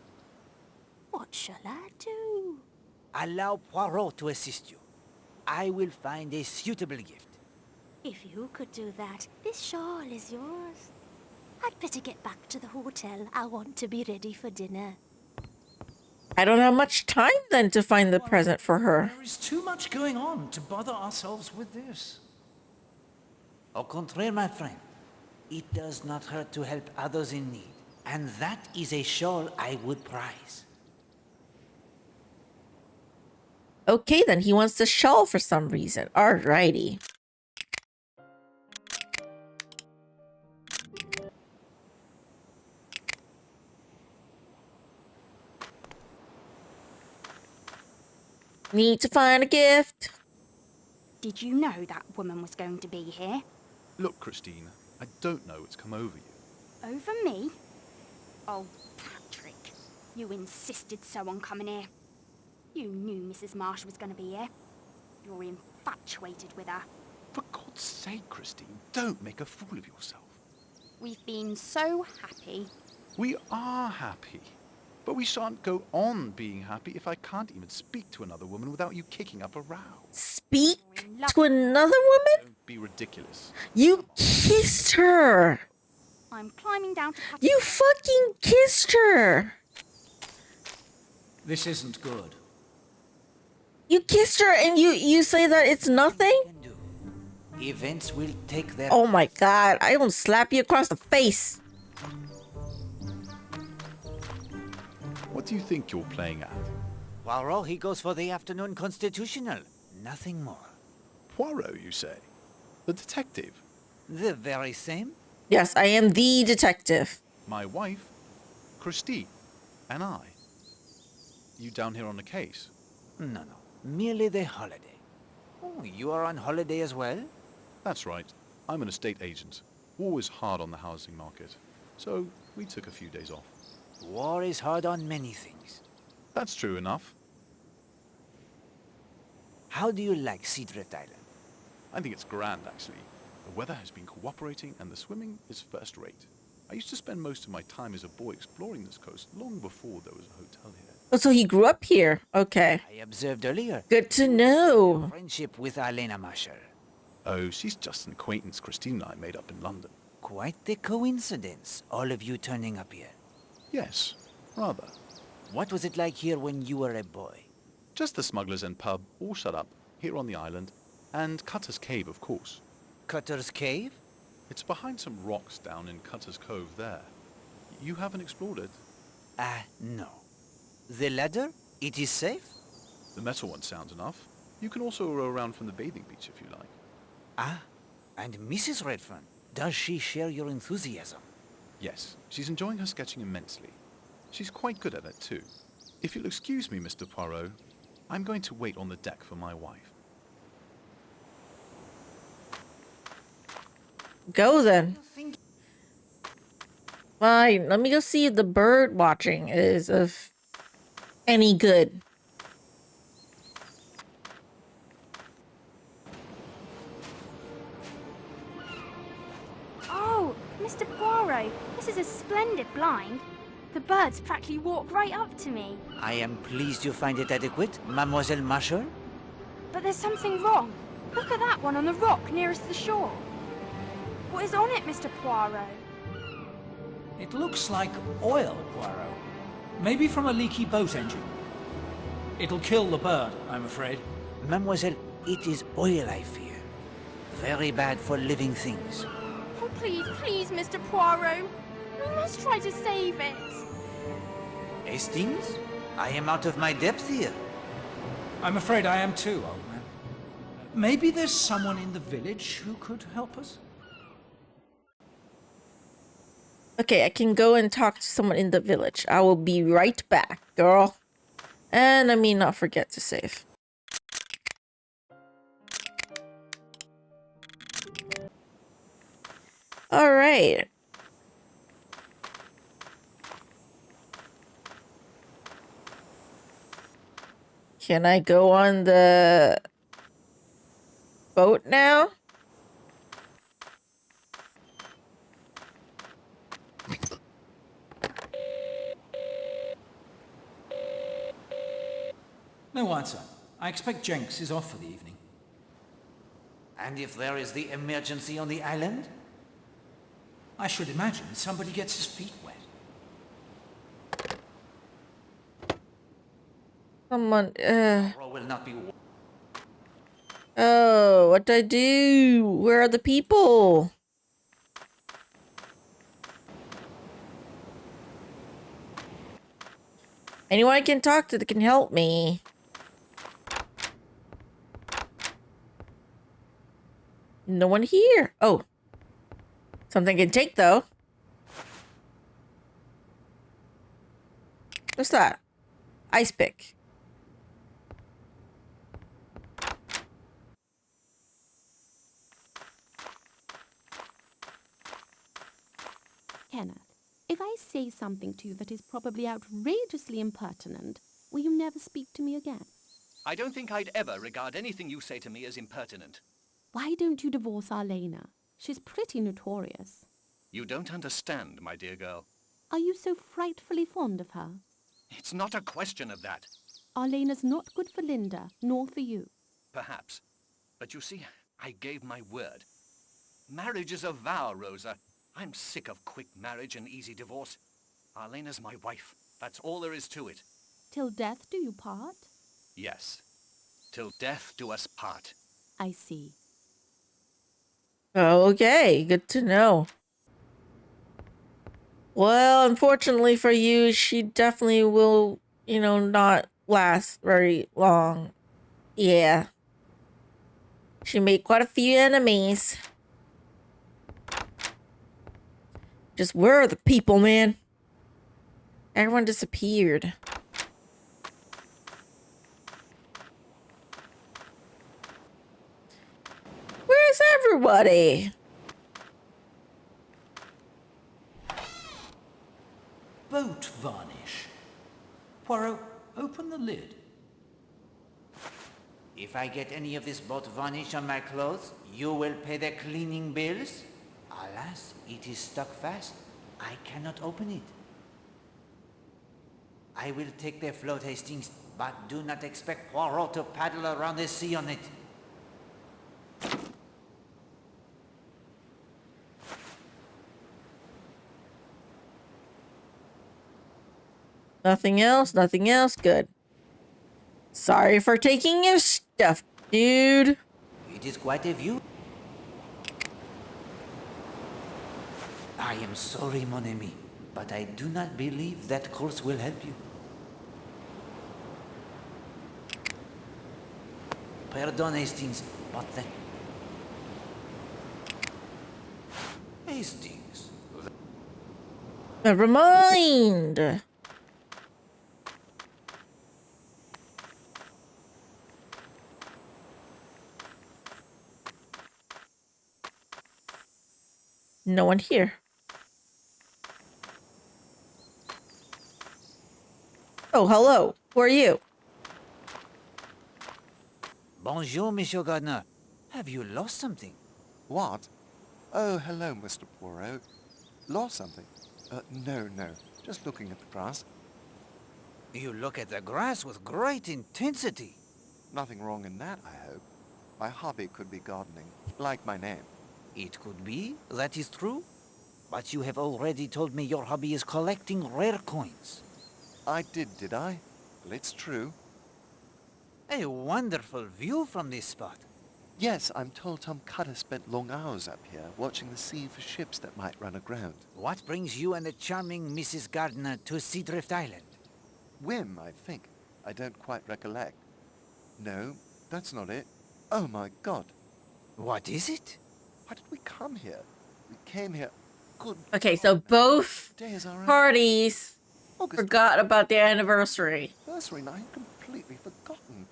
What shall I do? Allow Poirot to assist you. I will find a suitable gift. If you could do that, this shawl is yours. I'd better get back to the hotel. I want to be ready for dinner. I don't have much time then to find the present for her. There is too much going on to bother ourselves with this. Au contraire, my friend. It does not hurt to help others in need. And that is a shawl I would prize. Okay, then he wants the shawl for some reason. Alrighty. Need to find a gift. Did you know that woman was going to be here? Look, Christine, I don't know what's come over you. Over me? Oh, Patrick, you insisted so on coming here. You knew Mrs. Marsh was going to be here. You're infatuated with her. For God's sake, Christine, don't make a fool of yourself. We've been so happy. We are happy. But we shan't go on being happy if I can't even speak to another woman without you kicking up a row. Speak to another woman? Don't be ridiculous. You kissed her. I'm climbing down to Patrick. You fucking kissed her. This isn't good. You kissed her and you say that it's nothing? Events will take their... Oh my god, I will slap you across the face. What do you think you're playing at? Poirot, he goes for the afternoon constitutional. Nothing more. Poirot, you say? The detective? The very same? Yes, I am the detective. My wife, Christine, and I. You down here on a case? No. Merely the holiday. Oh, you are on holiday as well? That's right. I'm an estate agent. War is hard on the housing market. So we took a few days off. War is hard on many things. That's true enough. How do you like Seadrift Island? I think it's grand, actually. The weather has been cooperating and the swimming is first rate. I used to spend most of my time as a boy exploring this coast long before there was a hotel here. Oh, so he grew up here. Okay. I observed earlier. Good to know. Friendship with Arlena Marshall. Oh, she's just an acquaintance Christine and I made up in London. Quite the coincidence, all of you turning up here. Yes, rather. What was it like here when you were a boy? Just the smugglers and pub, all shut up, here on the island, and Cutter's Cave, of course. Cutter's Cave? It's behind some rocks down in Cutter's Cove there. You haven't explored it? No. The ladder? It is safe? The metal one sounds enough. You can also row around from the bathing beach if you like. Ah, and Mrs. Redfern, does she share your enthusiasm? Yes, she's enjoying her sketching immensely. She's quite good at it too. If you'll excuse me, Mr. Poirot, I'm going to wait on the deck for my wife. Go then. Fine, let me go see if the bird watching is of any good. Oh, Mr. Poirot, this is a splendid blind. The birds practically walk right up to me. I am pleased you find it adequate, Mademoiselle Marshall. But there's something wrong. Look at that one on the rock nearest the shore. What is on it, Mr. Poirot? It looks like oil, Poirot. Maybe from a leaky boat engine. It'll kill the bird, I'm afraid. Mademoiselle, it is oil, I fear. Very bad for living things. Oh, please, please, Mr. Poirot. We must try to save it. Hastings? I am out of my depth here. I'm afraid I am too, old man. Maybe there's someone in the village who could help us? Okay, I can go and talk to someone in the village. I will be right back, girl. And I mean, not forget to save. All right. Can I go on the boat now? No answer. I expect Jenks is off for the evening. And if there is the emergency on the island? I should imagine somebody gets his feet wet. Someone, Will not be... Oh, what do I do? Where are the people? Anyone I can talk to that can help me? No one here. Oh. Something I can take, though. What's that? Ice pick. Kenneth, if I say something to you that is probably outrageously impertinent, will you never speak to me again? I don't think I'd ever regard anything you say to me as impertinent. Why don't you divorce Arlena? She's pretty notorious. You don't understand, my dear girl. Are you so frightfully fond of her? It's not a question of that. Arlena's not good for Linda, nor for you. Perhaps. But you see, I gave my word. Marriage is a vow, Rosa. I'm sick of quick marriage and easy divorce. Arlena's my wife. That's all there is to it. Till death do you part? Yes. Till death do us part. I see. Okay, good to know. Well, unfortunately for you, she definitely will, not last very long. Yeah. She made quite a few enemies. Just where are the people, man? Everyone disappeared. Where's everybody? Boat varnish. Poirot, open the lid. If I get any of this boat varnish on my clothes, you will pay the cleaning bills? Alas, it is stuck fast. I cannot open it. I will take the float, Hastings, but do not expect Poirot to paddle around the sea on it. Nothing else, nothing else. Good. Sorry for taking your stuff, dude. It is quite a view. I am sorry, mon ami, but I do not believe that course will help you. Pardon, Hastings, but then... Hastings... Never mind. No one here. Oh, hello. Who are you? Bonjour, Monsieur Gardner. Have you lost something? What? Oh, hello, Mr. Poirot. Lost something? No. Just looking at the grass. You look at the grass with great intensity. Nothing wrong in that, I hope. My hobby could be gardening, like my name. It could be, that is true. But you have already told me your hobby is collecting rare coins. I did I? Well, it's true. A wonderful view from this spot. Yes, I'm told Tom Cutter spent long hours up here, watching the sea for ships that might run aground. What brings you and the charming Mrs. Gardner to Seadrift Island? Whim, I think. I don't quite recollect. No, that's not it. Oh, my God. What is it? Why did we come here? We came here... Good Okay, so both day is our parties August forgot about their anniversary. anniversary, and I've completely forgotten.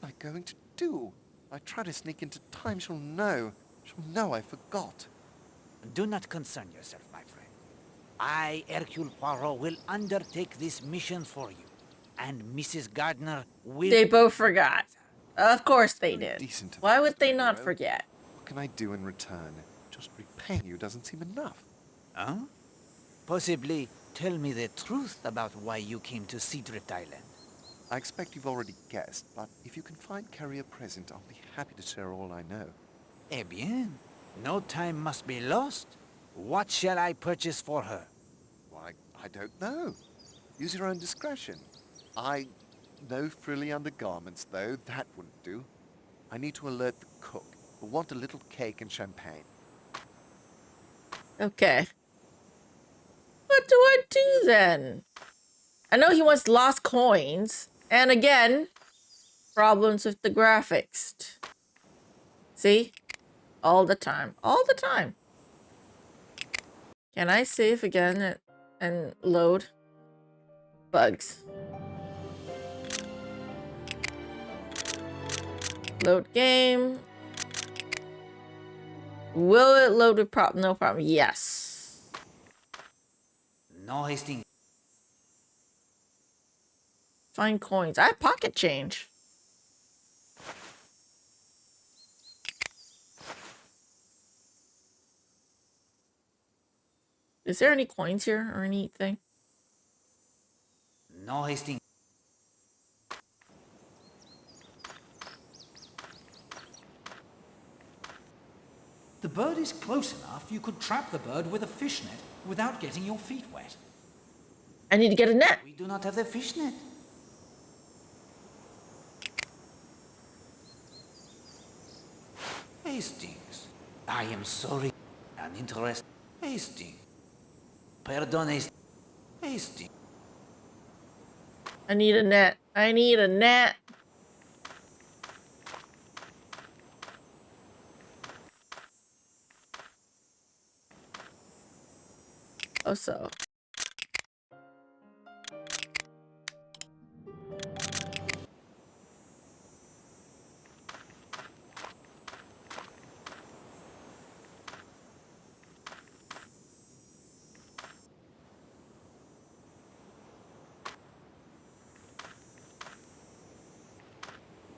What am I going to do? I try to sneak into time, she'll know. She'll know I forgot. Do not concern yourself, my friend. I, Hercule Poirot, will undertake this mission for you. And Mrs. Gardner will... They both forgot. Of course they did. Decent of Why you, would Mr. they not Poirot. forget? What can I do in return? Just repaying you doesn't seem enough. Huh? Possibly tell me the truth about why you came to Seadrift Island. I expect you've already guessed, but if you can find Carrie a present, I'll be happy to share all I know. Eh bien, no time must be lost. What shall I purchase for her? Why, I don't know. Use your own discretion. No frilly undergarments, though. That wouldn't do. I need to alert the cook. We'll want a little cake and champagne. Okay. What do I do then? I know he wants lost coins. And again, problems with the graphics. See? All the time. All the time. Can I save again and load? Bugs. Load game. Will it load with no problem? Yes. No, Hastings. Find coins. I have pocket change. Is there any coins here or anything? No, Hastings. The bird is close enough you could trap the bird with a fishnet without getting your feet wet. I need to get a net. We do not have the fishnet. Hastings. I am sorry. Uninterested. Hastings. Pardon, Hastings. I need a net. I need a net. Oh, so.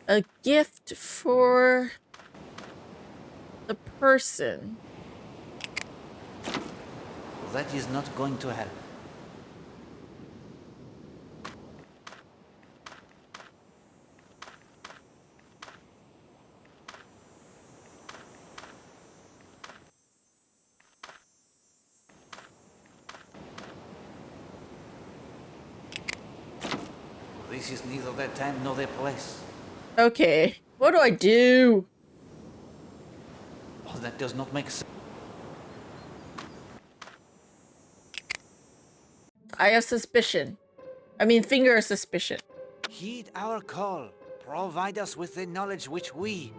A gift for the person. That is not going to help. This is neither their time nor their place. Okay. What do I do? Oh, that does not make sense. I have suspicion. I mean, finger of suspicion. Heed our call. Provide us with the knowledge which we,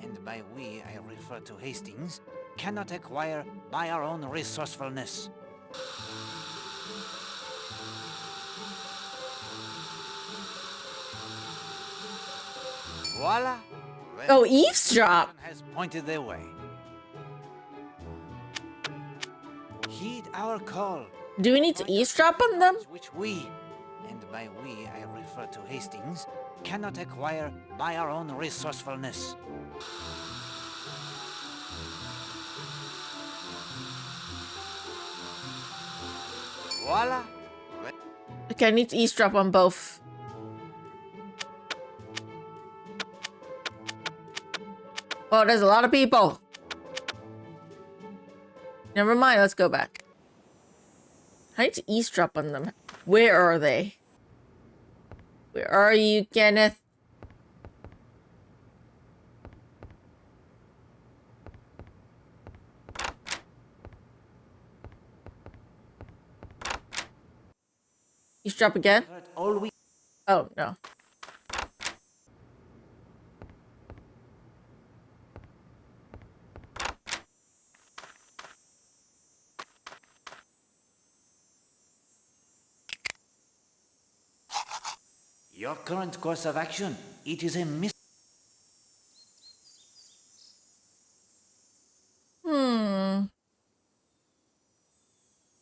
and by we I refer to Hastings, cannot acquire by our own resourcefulness. Voila! Oh, eavesdrop! Has pointed their way. Heed our call. Do we need to eavesdrop on them? Which we, and by we I refer to Hastings, cannot acquire by our own resourcefulness. Voila! Okay, I need to eavesdrop on both. Oh, there's a lot of people. Never mind, let's go back. I need to eavesdrop on them. Where are they? Where are you, Kenneth? Eavesdrop again? Oh, no. Your current course of action, it is a mis- Okay,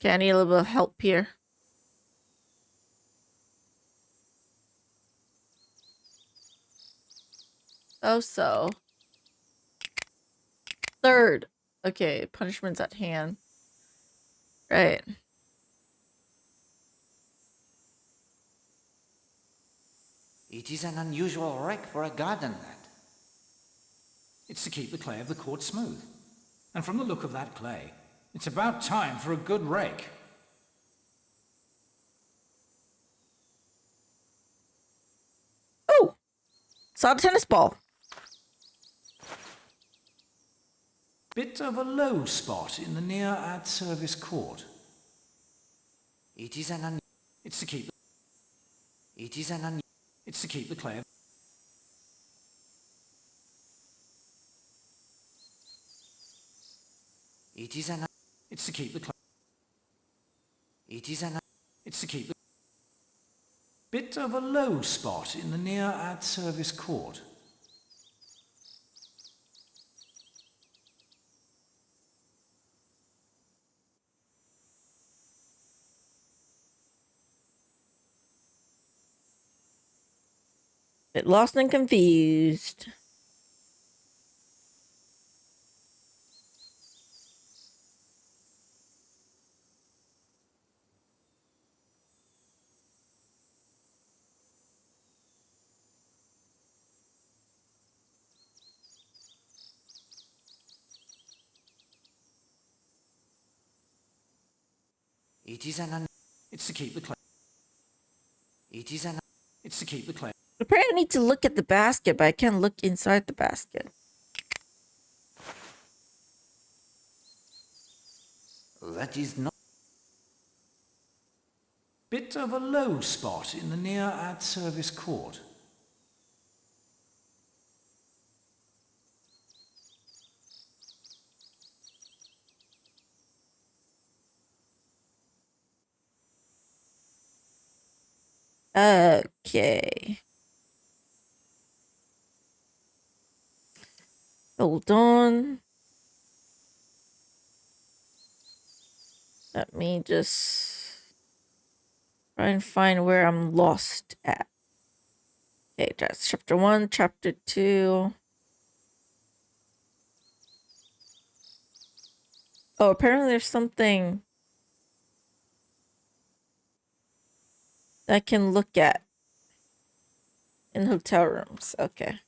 I need a little bit of help here. So. Third. Okay, punishment's at hand. Right. It is an unusual wreck for a garden, that. It's to keep the clay of the court smooth. And from the look of that clay, it's about time for a good rake. Oh! Saw a tennis ball. Bit of a low spot in the near ad service court. It is an It's to keep It is an It's to keep the clay of It is an It's to keep the clay It is an It's to keep the Bit of a low spot in the near ad service court. Bit lost and confused. It is an It's to keep the clay It is an It's to keep the clay. Apparently I need to look at the basket, but I can't look inside the basket. That is not Bit of a low spot in the near ad service court. Okay. Hold on. Let me just try and find where I'm lost at. Okay, that's chapter 1, chapter 2. Oh, apparently there's something that I can look at in hotel rooms. Okay.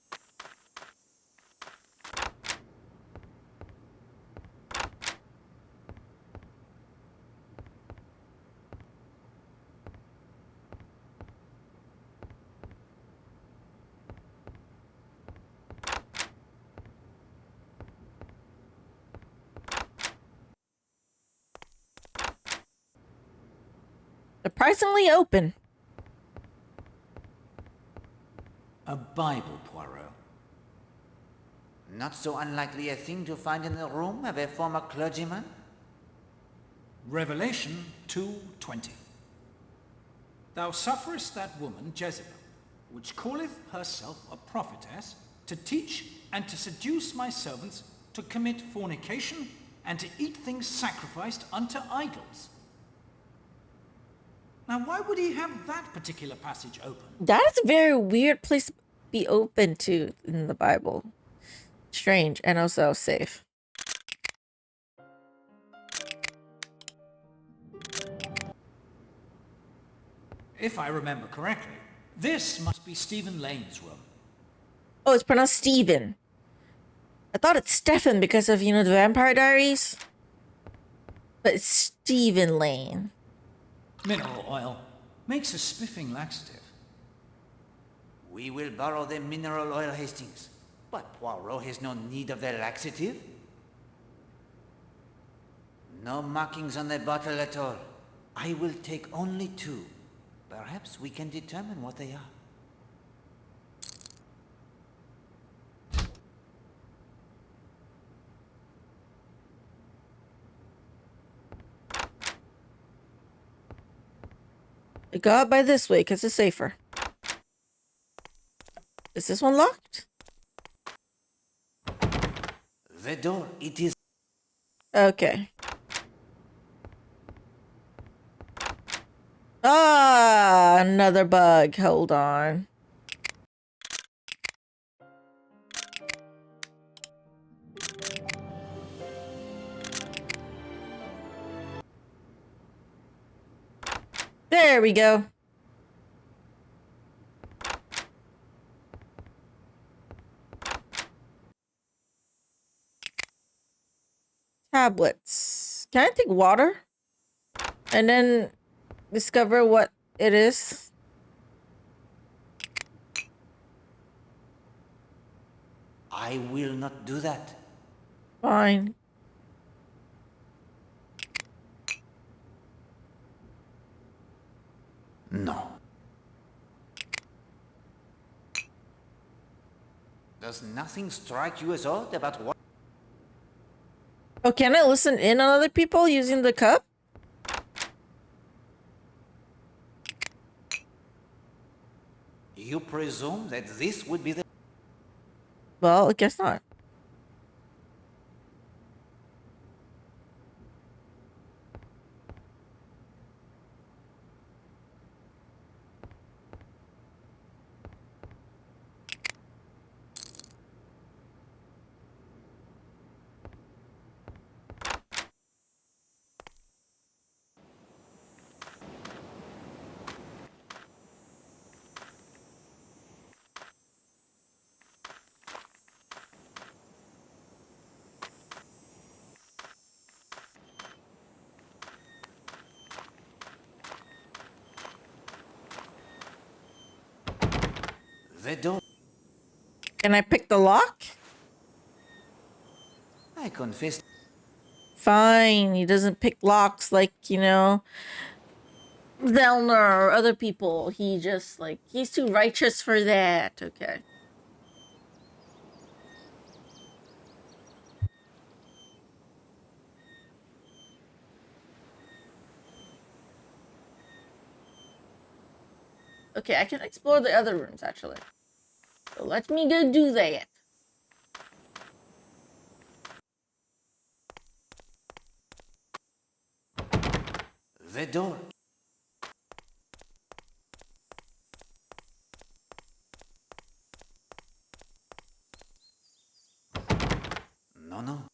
surprisingly open. A Bible, Poirot. Not so unlikely a thing to find in the room of a former clergyman? Revelation 2:20. Thou sufferest that woman Jezebel, which calleth herself a prophetess, to teach and to seduce my servants to commit fornication and to eat things sacrificed unto idols. Now, why would he have that particular passage open? That is a very weird place to be open to in the Bible. Strange and also safe. If I remember correctly, this must be Stephen Lane's room. Oh, it's pronounced Stephen. I thought it's Stefan because of, the Vampire Diaries. But it's Stephen Lane. Mineral oil makes a spiffing laxative. We will borrow the mineral oil, Hastings. But Poirot has no need of the laxative. No markings on the bottle at all. I will take only 2. Perhaps we can determine what they are. I go out by this way because it's safer. Is this one locked? The door, it is... Okay. Ah, another bug. Hold on. There we go. Tablets. Can I take water? And then discover what it is? I will not do that. Fine. No. Does nothing strike you at all about what? Oh, can I listen in on other people using the cup? You presume that this would be the... Well, I guess not. The door. Can I pick the lock? I confess. Fine, he doesn't pick locks like, Zellner or other people. He just, he's too righteous for that. Okay. Okay, I can explore the other rooms, actually. So let me go do that. The door. No.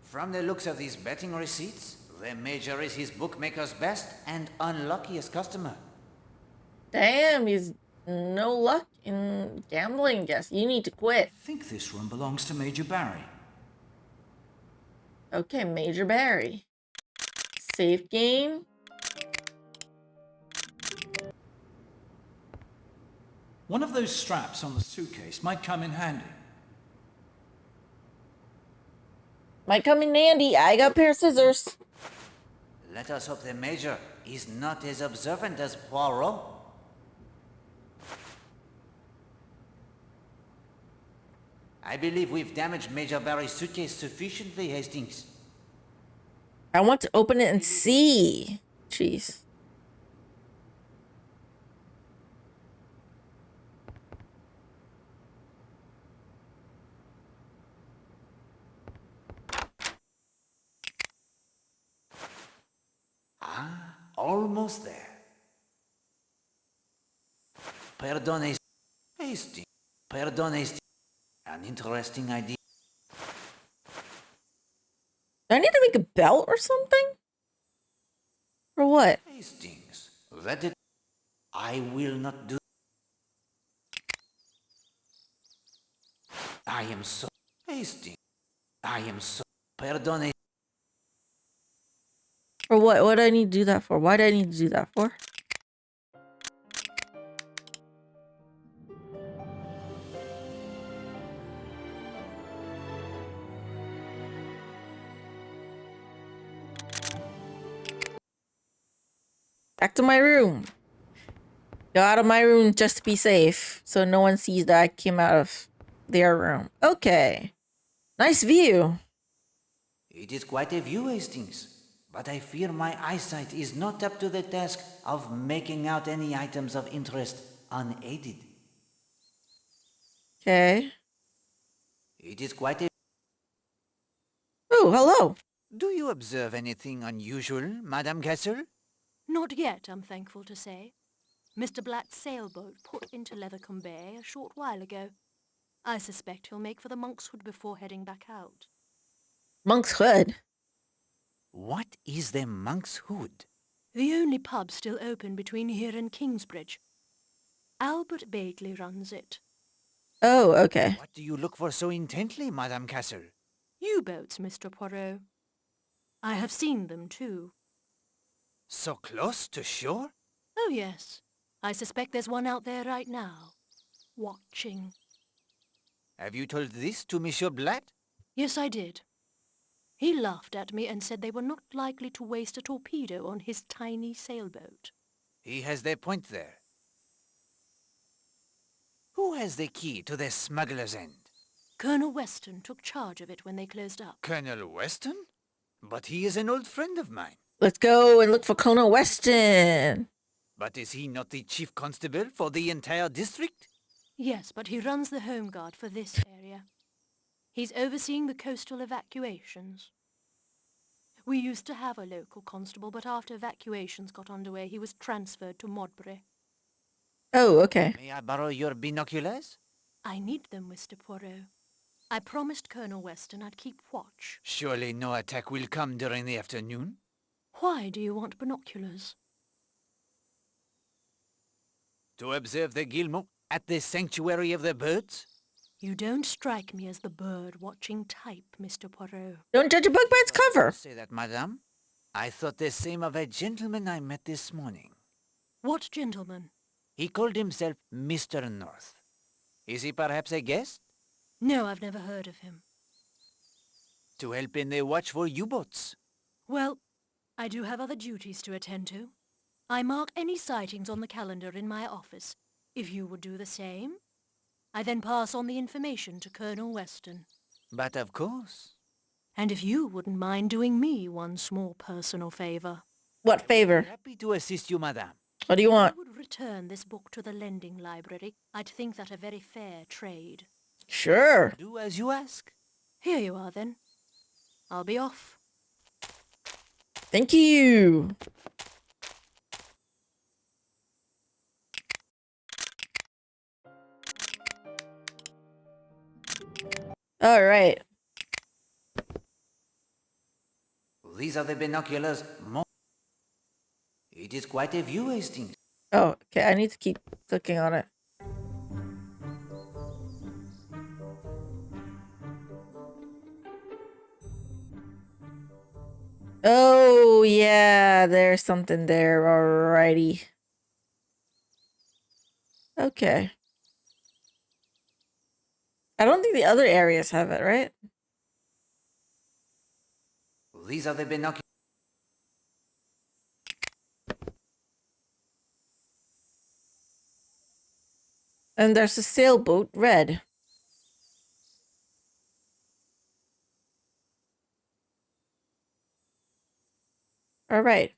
From the looks of these betting receipts, the Major is his bookmaker's best and unluckiest customer. Damn, he's no luck in gambling, guess. You need to quit. I think this room belongs to Major Barry. Okay, Major Barry. Safe game. One of those straps on the suitcase might come in handy. Might come in handy. I got a pair of scissors. Let us hope the Major is not as observant as Poirot. I believe we've damaged Major Barry's suitcase sufficiently, Hastings. I want to open it and see. Jeez. Ah, almost there. Pardon, Hastings. Pardon, Hastings. An interesting idea. Do I need to make a belt or something? Or what? Hastings, let it. I will not do. I am so. Hastings. I am so. Pardon. Or what? What do I need to do that for? Why do I need to do that for? Back to my room. Go out of my room just to be safe. So no one sees that I came out of their room. Okay. Nice view. It is quite a view, Hastings. But I fear my eyesight is not up to the task of making out any items of interest unaided. Okay. It is quite a... Oh, hello. Do you observe anything unusual, Madame Castle? Not yet, I'm thankful to say. Mr. Black's sailboat put into Leathercombe Bay a short while ago. I suspect he'll make for the Monk's Hood before heading back out. Monk's Hood? What is the Monk's Hood? The only pub still open between here and Kingsbridge. Albert Bagley runs it. Oh, okay. What do you look for so intently, Madame Castle? U-boats, Mr. Poirot. I have seen them, too. So close to shore? Oh, yes. I suspect there's one out there right now. Watching. Have you told this to Monsieur Blatt? Yes, I did. He laughed at me and said they were not likely to waste a torpedo on his tiny sailboat. He has their point there. Who has the key to the smuggler's end? Colonel Weston took charge of it when they closed up. Colonel Weston? But he is an old friend of mine. Let's go and look for Colonel Weston. But is he not the chief constable for the entire district? Yes, but he runs the home guard for this area. He's overseeing the coastal evacuations. We used to have a local constable, but after evacuations got underway, he was transferred to Modbury. Oh, okay. May I borrow your binoculars? I need them, Mr. Poirot. I promised Colonel Weston I'd keep watch. Surely no attack will come during the afternoon? Why do you want binoculars? To observe the guillemot at the Sanctuary of the Birds? You don't strike me as the bird-watching type, Mr. Poirot. Don't judge a book by its cover. Say that, madame. I thought the same of a gentleman I met this morning. What gentleman? He called himself Mr. North. Is he perhaps a guest? No, I've never heard of him. To help in the watch for U-boats? Well, I do have other duties to attend to. I mark any sightings on the calendar in my office. If you would do the same. I then pass on the information to Colonel Weston. But of course. And if you wouldn't mind doing me one small personal favor. What favor? Happy to assist you, madame. What do you want? If you would return this book to the lending library, I'd think that a very fair trade. Sure. Do as you ask. Here you are, then. I'll be off. Thank you. All right. These are the binoculars. It is quite a view, Hastings. Oh, okay. I need to keep clicking on it. Oh, yeah. There's something there. Alrighty. Okay. I don't think the other areas have it, right? These are the binoculars. And there's a sailboat, red. All right.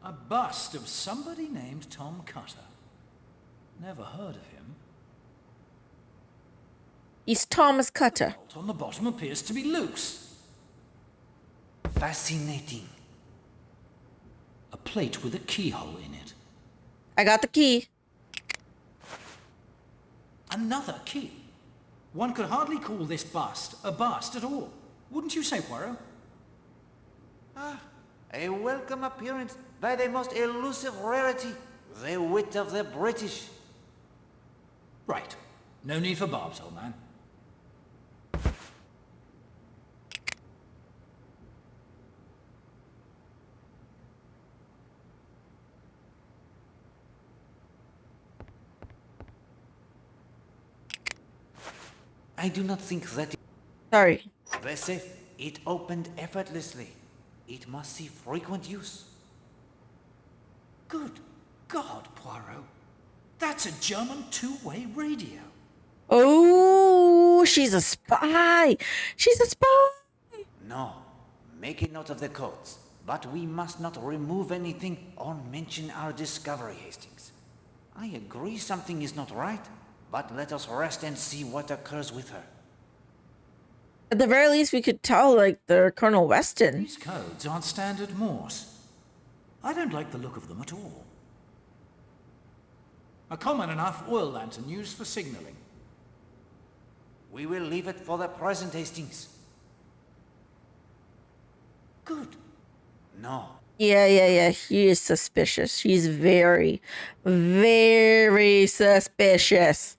A bust of somebody named Tom Cutter. Never heard of him. He's Thomas Cutter. The bolt on the bottom appears to be loose. Fascinating. A plate with a keyhole in it. I got the key. Another key. One could hardly call this bust a bust at all. Wouldn't you say, Poirot? Ah, a welcome appearance by the most elusive rarity, the wit of the British. Right. No need for barbs, old man. I do not think that... Sorry. The safe, it opened effortlessly. It must see frequent use. Good God, Poirot. That's a German two-way radio. Oh, she's a spy. She's a spy. No. Make a note of the codes. But we must not remove anything or mention our discovery, Hastings. I agree something is not right, but let us rest and see what occurs with her. At the very least, we could tell, like, they're Colonel Weston. These codes aren't standard Morse. I don't like the look of them at all. A common enough oil lantern used for signaling. We will leave it for the present, Hastings. Good. No. Yeah. She is suspicious. She's very, very suspicious.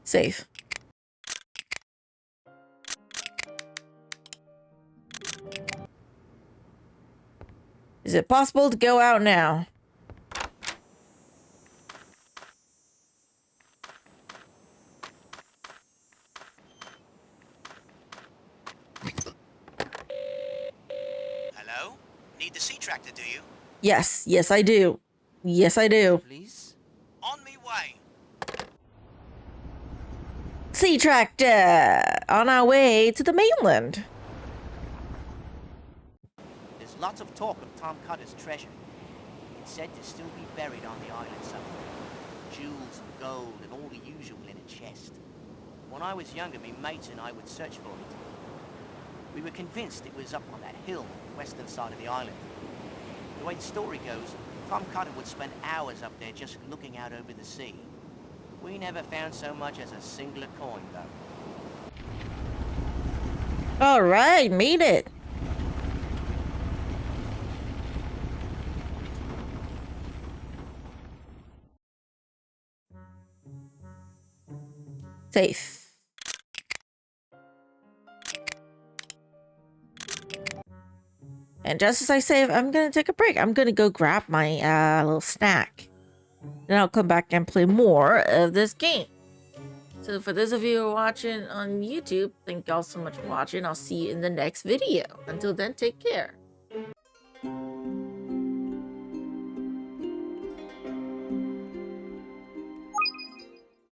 Safe. Is it possible to go out now? Hello? Need the sea tractor, do you? Yes, I do. Yes, I do. Please? On me way. Sea tractor on our way to the mainland. There's lots of talk of Tom Cutter's treasure. It's said to still be buried on the island somewhere. Jewels and gold and all the usual in a chest. When I was younger, me mates and I would search for it. We were convinced it was up on that hill on the western side of the island. The way the story goes, Tom Cutter would spend hours up there just looking out over the sea. We never found so much as a singular coin, though. All right, made it. Safe. And just as I save, I'm gonna take a break. I'm gonna go grab my little snack. Then I'll come back and play more of this game. So for those of you who are watching on YouTube, thank y'all so much for watching. I'll see you in the next video. Until then, take care.